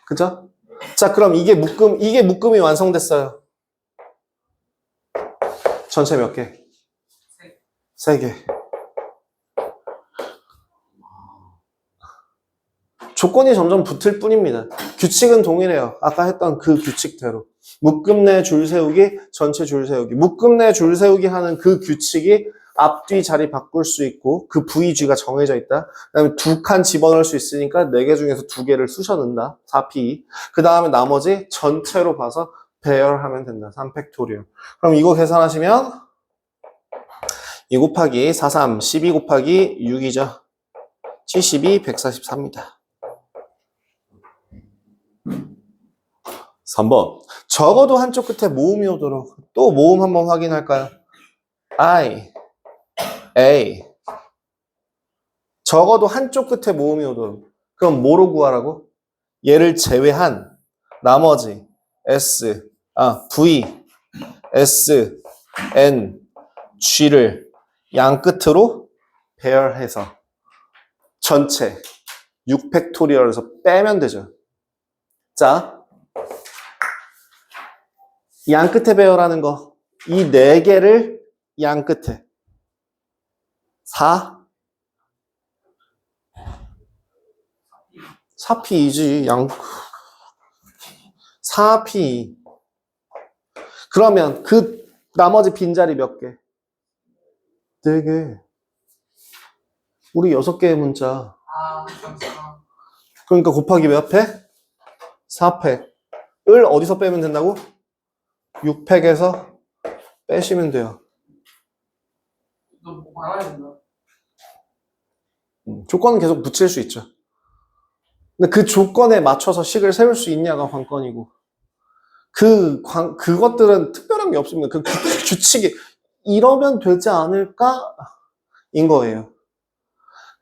Speaker 1: 그죠? 자, 그럼 이게 묶음이 완성됐어요. 전체 몇 개? 3개. 조건이 점점 붙을 뿐입니다. 규칙은 동일해요. 아까 했던 그 규칙대로. 묶음 내 줄 세우기, 전체 줄 세우기. 묶음 내 줄 세우기 하는 그 규칙이 앞뒤 자리 바꿀 수 있고 그 VG가 정해져 있다. 그 다음에 2칸 집어넣을 수 있으니까 4개 중에서 2개를 쑤셔 넣는다. 4P. 그 다음에 나머지 전체로 봐서 배열하면 된다. 3팩토리얼. 그럼 이거 계산하시면 2 곱하기 43, 12 곱하기 6이죠. 72, 144입니다. 3번. 적어도 한쪽 끝에 모음이 오도록. 또 모음 한번 확인할까요? I, A. 적어도 한쪽 끝에 모음이 오도록. 그럼 뭐로 구하라고? 얘를 제외한 나머지 V, S, N, G를 양 끝으로 배열해서 전체 6팩토리얼에서 빼면 되죠. 자, 양 끝에 배열하는 거. 이 4개를 양 끝에. 4P이지. 4P. 그러면 그 나머지 빈자리 몇 개? 4개. 우리 6개의 문자.
Speaker 2: 감사합니다.
Speaker 1: 그러니까 곱하기 몇 팩? 4팩을 어디서 빼면 된다고? 6팩에서 빼시면 돼요.
Speaker 2: 너뭐 말아야 된다.
Speaker 1: 조건은 계속 붙일 수 있죠. 근데 그 조건에 맞춰서 식을 세울 수 있냐가 관건이고, 그것들은 특별한 게 없습니다. 그 규칙이 이러면 되지 않을까? 인 거예요.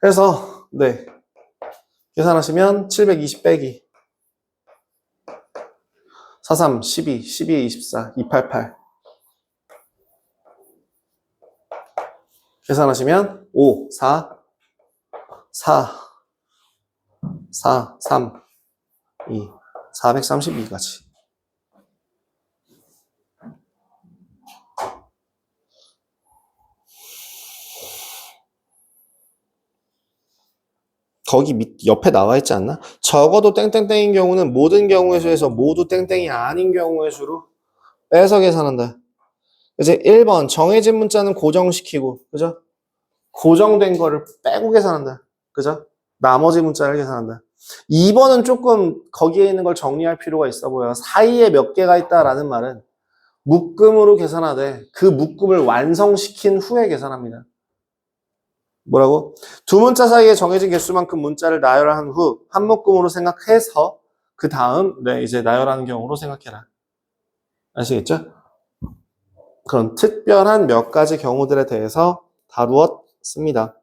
Speaker 1: 그래서, 네. 계산하시면 720 빼기 43, 12, 12에 24, 288. 계산하시면 5, 4, 3, 2, 432가지. 거기 옆에 나와 있지 않나? 적어도 땡땡땡인 경우는 모든 경우의 수에서 모두 땡땡이 아닌 경우의 수로 빼서 계산한다. 이제 1번 정해진 문자는 고정시키고, 그죠? 고정된 거를 빼고 계산한다. 그죠? 나머지 문자를 계산한다. 2번은 조금 거기에 있는 걸 정리할 필요가 있어 보여요. 사이에 몇 개가 있다라는 말은 묶음으로 계산하되 그 묶음을 완성시킨 후에 계산합니다. 뭐라고? 두 문자 사이에 정해진 개수만큼 문자를 나열한 후 한 묶음으로 생각해서 그 다음 이제 나열하는 경우로 생각해라. 아시겠죠? 그런 특별한 몇 가지 경우들에 대해서 다루었습니다.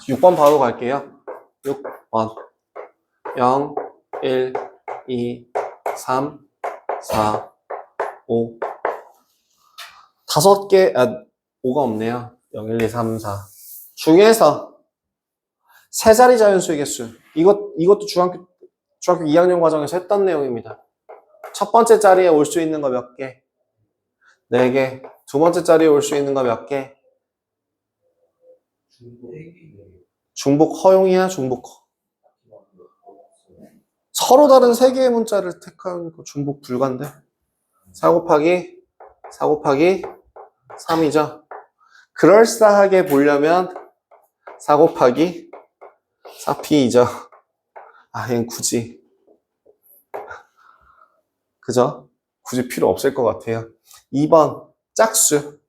Speaker 1: 6번 바로 갈게요. 6번 0, 1, 2, 3, 4, 5 5개, 5가 없네요. 0, 1, 2, 3, 4 중에서 세 자리 자연수의 개수. 이것도 중학교 2학년 과정에서 했던 내용입니다. 첫 번째 자리에 올 수 있는 거 몇 개? 4개. 두 번째 자리에 올 수 있는 거 몇 개? 중복 허용이야, 중복 허. 서로 다른 3개의 문자를 택하니까 중복 불가인데. 4 곱하기 3이죠. 그럴싸하게 보려면 4 곱하기 4p이죠. 얘는 굳이. 그죠? 굳이 필요 없을 것 같아요. 2번, 짝수.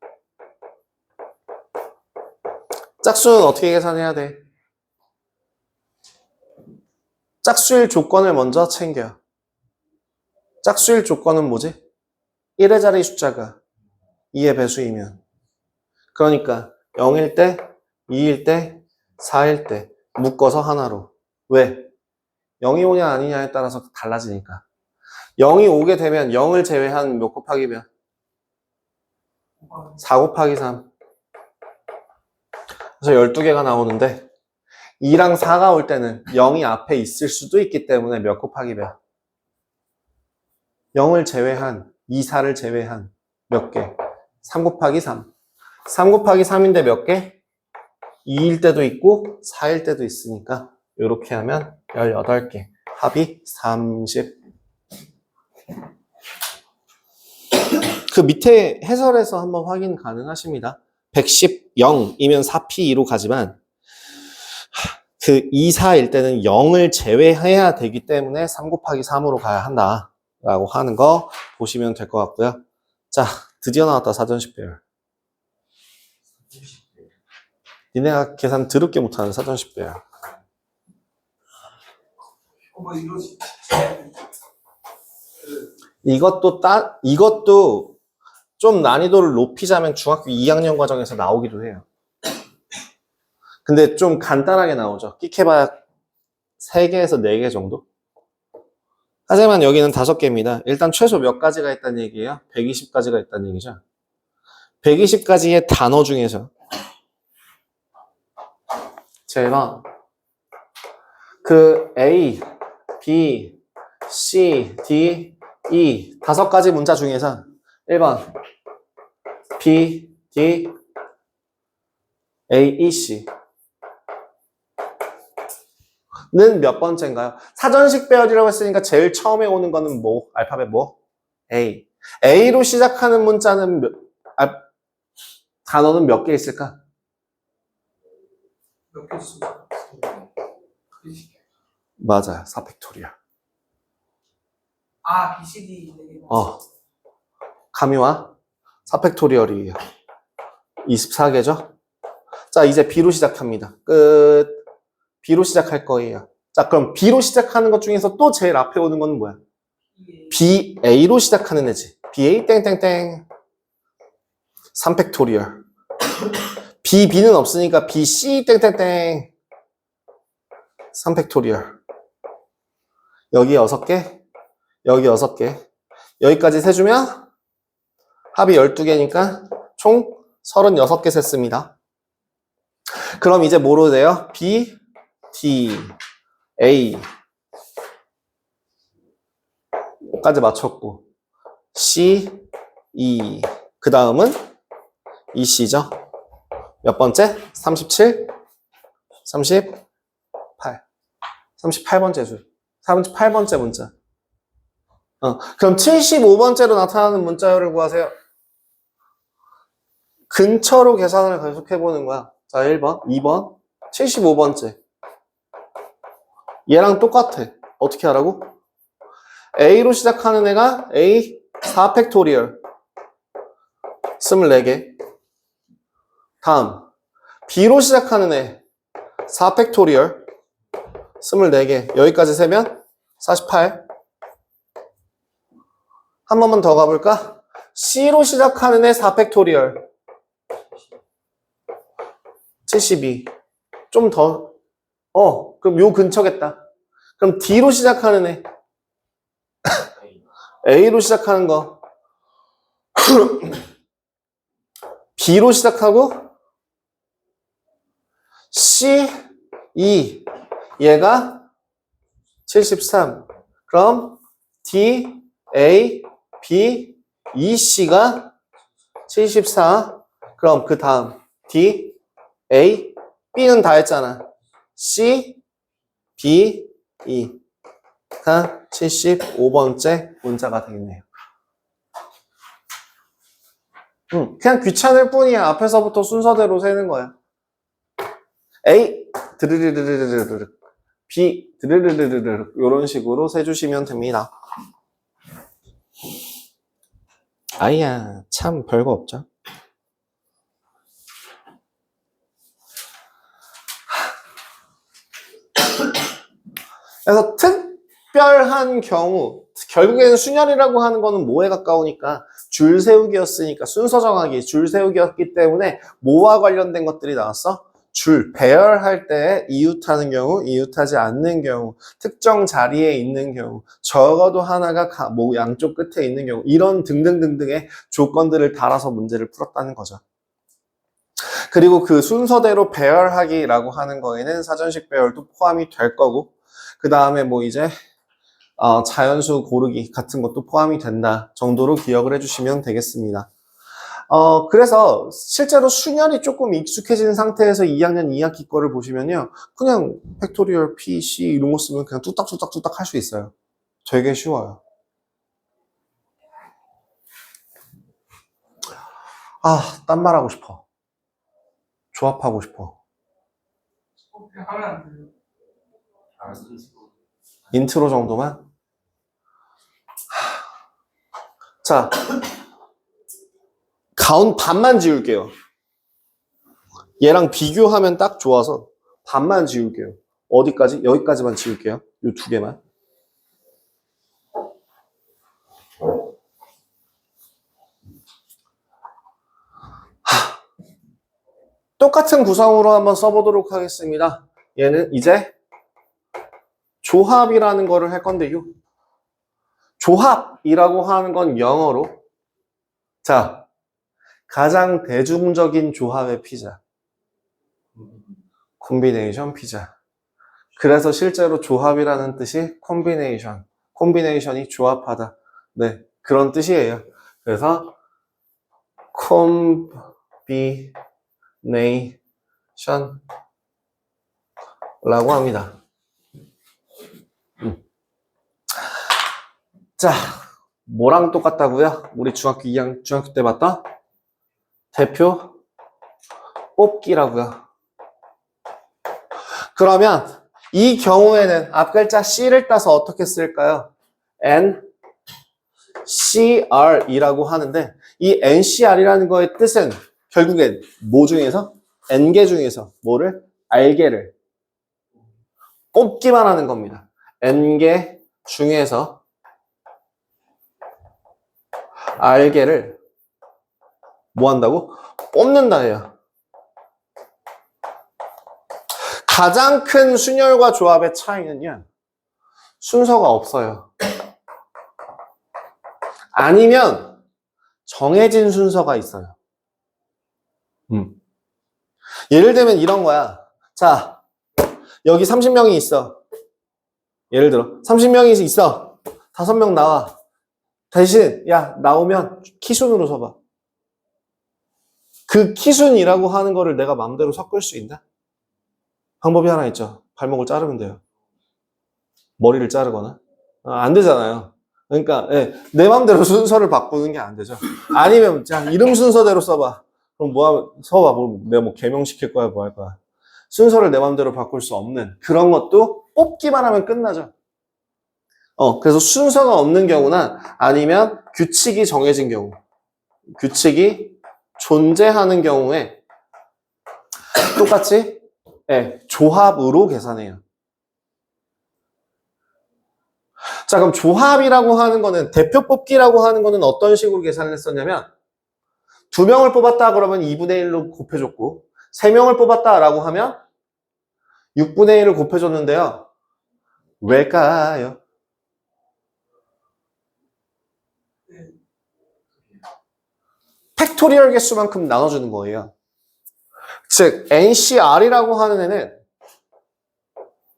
Speaker 1: 짝수는 어떻게 계산해야 돼? 짝수일 조건을 먼저 챙겨. 짝수일 조건은 뭐지? 1의 자리 숫자가 2의 배수이면. 그러니까 0일 때, 2일 때, 4일 때 묶어서 하나로. 왜? 0이 오냐 아니냐에 따라서 달라지니까. 0이 오게 되면 0을 제외한 몇 곱하기 몇? 4 곱하기 3. 그래서 12개가 나오는데 2랑 4가 올 때는 0이 앞에 있을 수도 있기 때문에 몇 곱하기 몇? 0을 제외한, 2, 4를 제외한 몇 개? 3 곱하기 3. 3 곱하기 3인데 몇 개? 2일 때도 있고 4일 때도 있으니까 이렇게 하면 18개. 합이 30. 그 밑에 해설에서 한번 확인 가능하십니다. 110, 0이면 4P2로 가지만 그 2, 4일 때는 0을 제외해야 되기 때문에 3 곱하기 3으로 가야 한다 라고 하는 거 보시면 될 것 같고요. 자, 드디어 나왔다. 사전식 배열. 니네가 계산 더럽게 못하는 사전식 배열. 이것도 좀 난이도를 높이자면 중학교 2학년 과정에서 나오기도 해요. 근데 좀 간단하게 나오죠. 끽해봐야 3개에서 4개 정도? 하지만 여기는 5개입니다. 일단 최소 몇 가지가 있다는 얘기예요? 120가지가 있다는 얘기죠. 120가지의 단어 중에서 자, 1번 그 A, B, C, D, E 5가지 문자 중에서 1번 B, D, A, E, C 는 몇 번째인가요? 사전식 배열이라고 했으니까 제일 처음에 오는 거는 뭐? 알파벳 뭐? A. A로 시작하는 문자는 단어는 몇 개 있을까?
Speaker 2: 몇 개 있습니까?
Speaker 1: 맞아요. 4팩토리얼.
Speaker 2: BCD 4개.
Speaker 1: 카미와 4팩토리얼이에요. 24개죠? 자, 이제 B로 시작합니다. 끝. B로 시작할 거예요. 자, 그럼 B로 시작하는 것 중에서 또 제일 앞에 오는 건 뭐야? BA로 시작하는 애지. BA 땡땡땡. 3팩토리얼. BB는 없으니까 BC 땡땡땡. 3팩토리얼. 여기 6개, 여기 6개. 여기까지 세주면 합이 12개니까 총 36개 셌습니다. 그럼 이제 뭐로 돼요? B, D, A 까지 맞췄고 C, E 그 다음은 EC죠. 몇 번째? 37, 38 38번째 줄 38번째 문자. 그럼 75번째로 나타나는 문자열을 구하세요. 근처로 계산을 계속해보는 거야. 자, 1번, 2번, 75번째. 얘랑 똑같아. 어떻게 하라고? A로 시작하는 애가 A 4팩토리얼 24개. 다음 B로 시작하는 애 4팩토리얼 24개. 여기까지 세면 48. 한 번만 더 가볼까? C로 시작하는 애 4팩토리얼 72. 좀 더, 그럼 요 근처겠다. 그럼 D로 시작하는 애. A로 시작하는 거. B로 시작하고, C, E. 얘가 73. 그럼 D, A, B, E, C가 74. 그럼 그 다음 D, A, B는 다 했잖아. C, B, E가 75번째 문자가 되겠네요. 그냥 귀찮을 뿐이야. 앞에서부터 순서대로 세는 거야. A, 드르르르르르르, B, 드르르르르르 이런 식으로 세주시면 됩니다. 아이야, 참 별거 없죠. 그래서 특별한 경우, 결국에는 순열이라고 하는 거는 뭐에 가까우니까 줄 세우기였으니까 순서 정하기, 줄 세우기였기 때문에 뭐와 관련된 것들이 나왔어? 줄, 배열할 때 이웃하는 경우, 이웃하지 않는 경우, 특정 자리에 있는 경우, 적어도 하나가 양쪽 끝에 있는 경우, 이런 등등등등의 조건들을 달아서 문제를 풀었다는 거죠. 그리고 그 순서대로 배열하기라고 하는 거에는 사전식 배열도 포함이 될 거고, 그 다음에 뭐 이제 자연수 고르기 같은 것도 포함이 된다 정도로 기억을 해주시면 되겠습니다. 그래서 실제로 순열이 조금 익숙해진 상태에서 2학년 2학기 거를 보시면요. 그냥 팩토리얼 P, C 이런 거 쓰면 그냥 뚝딱뚝딱뚝딱 할 수 있어요. 되게 쉬워요. 딴 말 하고 싶어. 조합하고 싶어.
Speaker 2: 하면 안 돼요.
Speaker 1: 인트로 정도만? 자, 반만 지울게요. 얘랑 비교하면 딱 좋아서 반만 지울게요. 어디까지? 여기까지만 지울게요. 이 두 개만. 똑같은 구성으로 한번 써보도록 하겠습니다. 얘는 이제 조합이라는 거를 할 건데요. 조합이라고 하는 건 영어로 자, 가장 대중적인 조합의 피자. 콤비네이션 피자. 그래서 실제로 조합이라는 뜻이 콤비네이션. 콤비네이션이 조합하다. 네, 그런 뜻이에요. 그래서 콤비네이션라고 합니다. 자, 뭐랑 똑같다고요? 우리 중학교 때 봤던 대표 뽑기라고요. 그러면 이 경우에는 앞글자 C를 따서 어떻게 쓸까요? NCR이라고 하는데 이 NCR이라는 거의 뜻은 결국엔 뭐 중에서? N개 중에서 뭐를? R개를 뽑기만 하는 겁니다. N개 중에서 R개를 뭐 한다고? 뽑는다 해요. 가장 큰 순열과 조합의 차이는요. 순서가 없어요. 아니면 정해진 순서가 있어요. 예를 들면 이런 거야. 자, 여기 30명이 있어. 예를 들어 30명이 있어. 5명 나와. 대신 야 나오면 키순으로 서봐. 그 키순이라고 하는 거를 내가 마음대로 섞을 수 있나? 방법이 하나 있죠. 발목을 자르면 돼요. 머리를 자르거나. 안 되잖아요. 그러니까 내 마음대로 순서를 바꾸는 게 안 되죠. 아니면 자 이름 순서대로 써봐. 그럼 써봐. 내가 뭐 개명시킬 거야 뭐 할 거야. 순서를 내 마음대로 바꿀 수 없는 그런 것도 뽑기만 하면 끝나죠. 그래서 순서가 없는 경우나 아니면 규칙이 정해진 경우, 규칙이 존재하는 경우에 똑같이 조합으로 계산해요. 자, 그럼 조합이라고 하는 거는 대표 뽑기라고 하는 거는 어떤 식으로 계산을 했었냐면 2명을 뽑았다 그러면 2분의 1로 곱해줬고 3명을 뽑았다라고 하면 6분의 1을 곱해줬는데요. 왜일까요? 팩토리얼 개수만큼 나눠주는 거예요. 즉 NCR이라고 하는 애는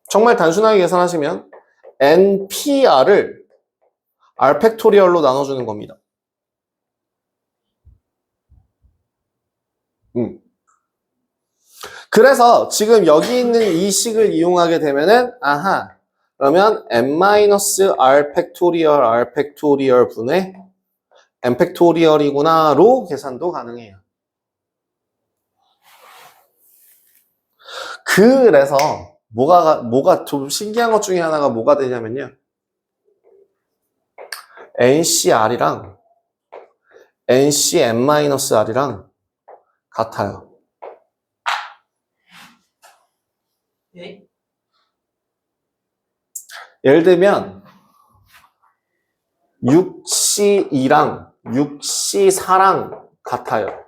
Speaker 1: 정말 단순하게 계산하시면 NPR을 R 팩토리얼로 나눠주는 겁니다. 그래서 지금 여기 있는 이 식을 이용하게 되면은 아하 그러면 n-r 팩토리얼 r 팩토리얼 분의 n 팩토리얼이구나로 계산도 가능해요. 그래서 뭐가 좀 신기한 것 중에 하나가 뭐가 되냐면요. NCR이랑 NCn-r이랑 같아요.
Speaker 2: 네?
Speaker 1: 예를 들면 6C2랑 6C4랑 같아요.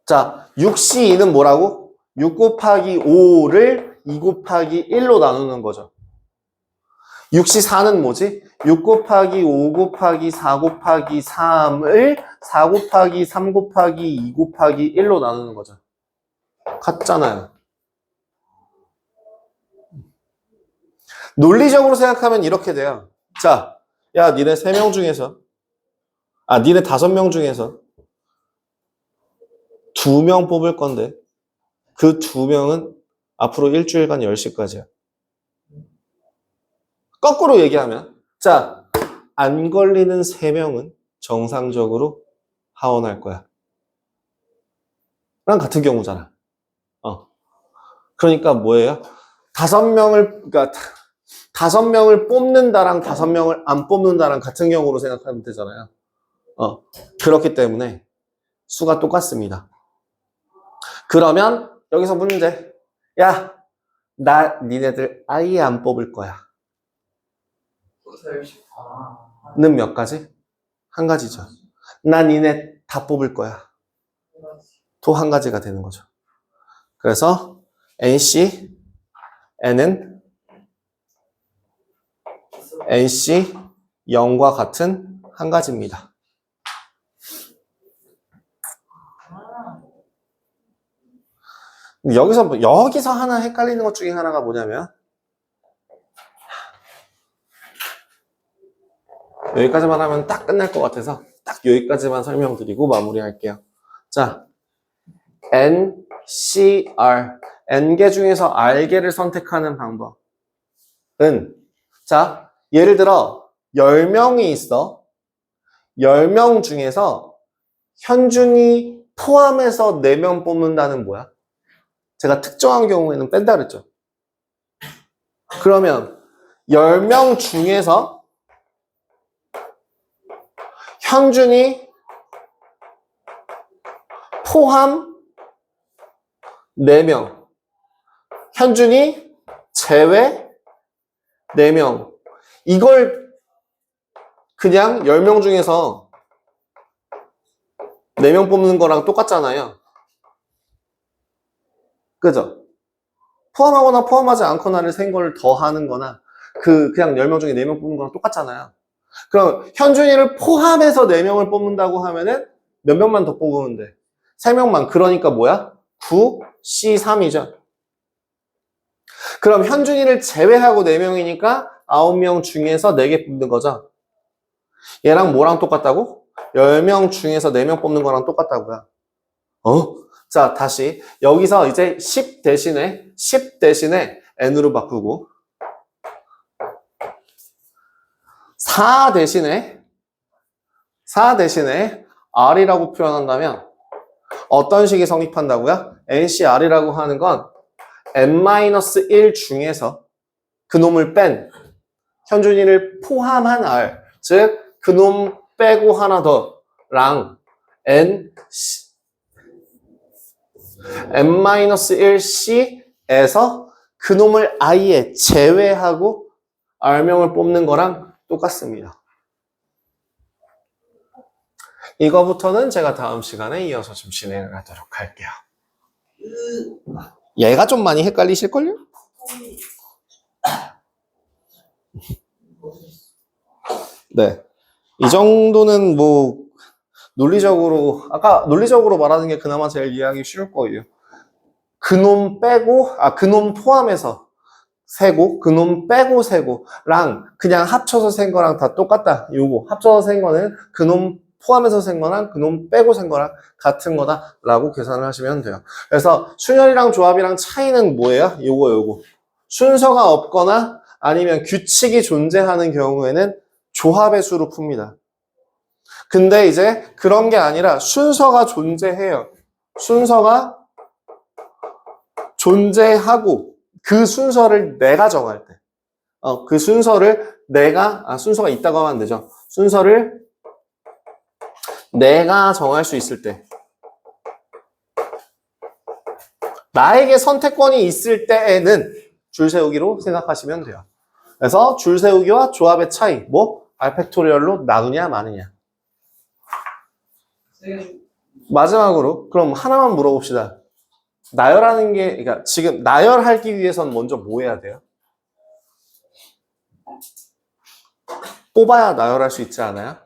Speaker 1: 자, 6C2는 뭐라고? 6 곱하기 5를 2 곱하기 1로 나누는 거죠. 6C4는 뭐지? 6 곱하기 5 곱하기 4 곱하기 3을 4 곱하기 3 곱하기 2 곱하기 1로 나누는 거죠. 같잖아요. 논리적으로 생각하면 이렇게 돼요. 자, 야, 니네 3명 중에서, 니네 5명 중에서 2명 뽑을 건데, 그 2명은 앞으로 일주일간 10시까지야. 거꾸로 얘기하면, 자, 안 걸리는 3명은 정상적으로 하원할 거야. 랑 같은 경우잖아. 그러니까 뭐예요? 5명을 뽑는다랑 5명을 안 뽑는다랑 같은 경우로 생각하면 되잖아요. 그렇기 때문에 수가 똑같습니다. 그러면 여기서 문제. 야, 니네들 아예 안 뽑을 거야. 는 몇 가지? 한 가지죠. 나 니네 다 뽑을 거야. 또 한 가지가 되는 거죠. 그래서 NC, N은 NC 0과 같은 한 가지입니다. 여기서 하나 헷갈리는 것 중에 하나가 뭐냐면 여기까지만 하면 딱 끝날 것 같아서 딱 여기까지만 설명드리고 마무리할게요. 자, N, C, R N개 중에서 R개를 선택하는 방법은 자, 예를 들어 10명이 있어. 10명 중에서 현준이 포함해서 4명 뽑는다는 뭐야? 제가 특정한 경우에는 뺀다 그랬죠. 그러면 10명 중에서 현준이 포함 4명, 현준이 제외 4명. 이걸 그냥 10명 중에서 4명 뽑는 거랑 똑같잖아요. 그죠? 포함하거나 포함하지 않거나를 센 걸 더하는 거나 그냥 10명 중에 4명 뽑는 거랑 똑같잖아요. 그럼 현준이를 포함해서 4명을 뽑는다고 하면은 몇 명만 더 뽑으면 돼? 3명만. 그러니까 뭐야? 9, C3이죠. 그럼 현준이를 제외하고 4명이니까 9명 중에서 4개 뽑는 거죠. 얘랑 뭐랑 똑같다고? 10명 중에서 4명 뽑는 거랑 똑같다고요. 자, 다시 여기서 이제 10 대신에 n으로 바꾸고 4 대신에 r이라고 표현한다면 어떤 식이 성립한다고요? NCR이라고 하는 건 n-1 중에서 그놈을 뺀 현준이를 포함한 r, 즉 그놈 빼고 하나 더랑 n-1c에서 그놈을 아예 제외하고 r명을 뽑는 거랑 똑같습니다. 이거부터는 제가 다음 시간에 이어서 좀 진행을 하도록 할게요. 얘가 좀 많이 헷갈리실걸요? 네. 이 정도는 뭐, 논리적으로, 아까 논리적으로 말하는 게 그나마 제일 이해하기 쉬울 거예요. 그놈 빼고, 그놈 포함해서 세고, 그놈 빼고 세고랑 그냥 합쳐서 센 거랑 다 똑같다. 요거. 합쳐서 센 거는 그놈 포함해서 센 거랑 그놈 빼고 센 거랑 같은 거다라고 계산을 하시면 돼요. 그래서 순열이랑 조합이랑 차이는 뭐예요? 요거. 순서가 없거나 아니면 규칙이 존재하는 경우에는 조합의 수로 풉니다. 근데 이제 그런 게 아니라 순서가 존재해요. 순서가 존재하고 그 순서를 내가 정할 때. 그 순서를 순서가 있다고 하면 안 되죠. 순서를 내가 정할 수 있을 때. 나에게 선택권이 있을 때에는 줄 세우기로 생각하시면 돼요. 그래서 줄 세우기와 조합의 차이. 알팩토리얼로 나누냐 마느냐. 마지막으로 그럼 하나만 물어봅시다. 나열하는 게, 그러니까 지금 나열하기 위해서는 먼저 뭐 해야 돼요? 뽑아야 나열할 수 있지 않아요?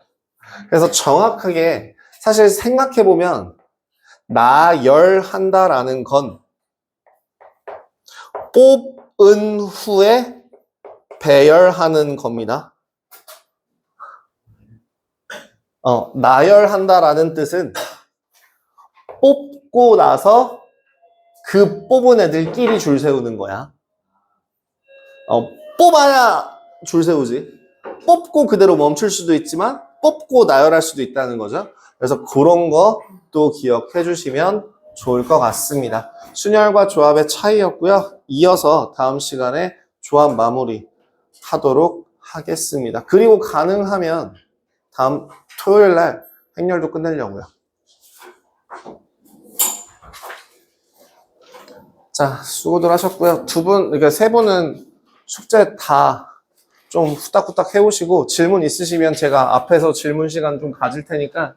Speaker 1: 그래서 정확하게 사실 생각해보면 나열한다라는 건 뽑은 후에 배열하는 겁니다. 나열한다라는 뜻은 뽑고 나서 그 뽑은 애들끼리 줄 세우는 거야. 뽑아야 줄 세우지. 뽑고 그대로 멈출 수도 있지만 뽑고 나열할 수도 있다는 거죠. 그래서 그런 거 또 기억해 주시면 좋을 것 같습니다. 순열과 조합의 차이였고요. 이어서 다음 시간에 조합 마무리 하도록 하겠습니다. 그리고 가능하면 다음 토요일 날 행렬도 끝내려고요. 자, 수고들 하셨고요. 그러니까 세 분은 숙제 다 좀 후딱후딱 해오시고 질문 있으시면 제가 앞에서 질문 시간 좀 가질 테니까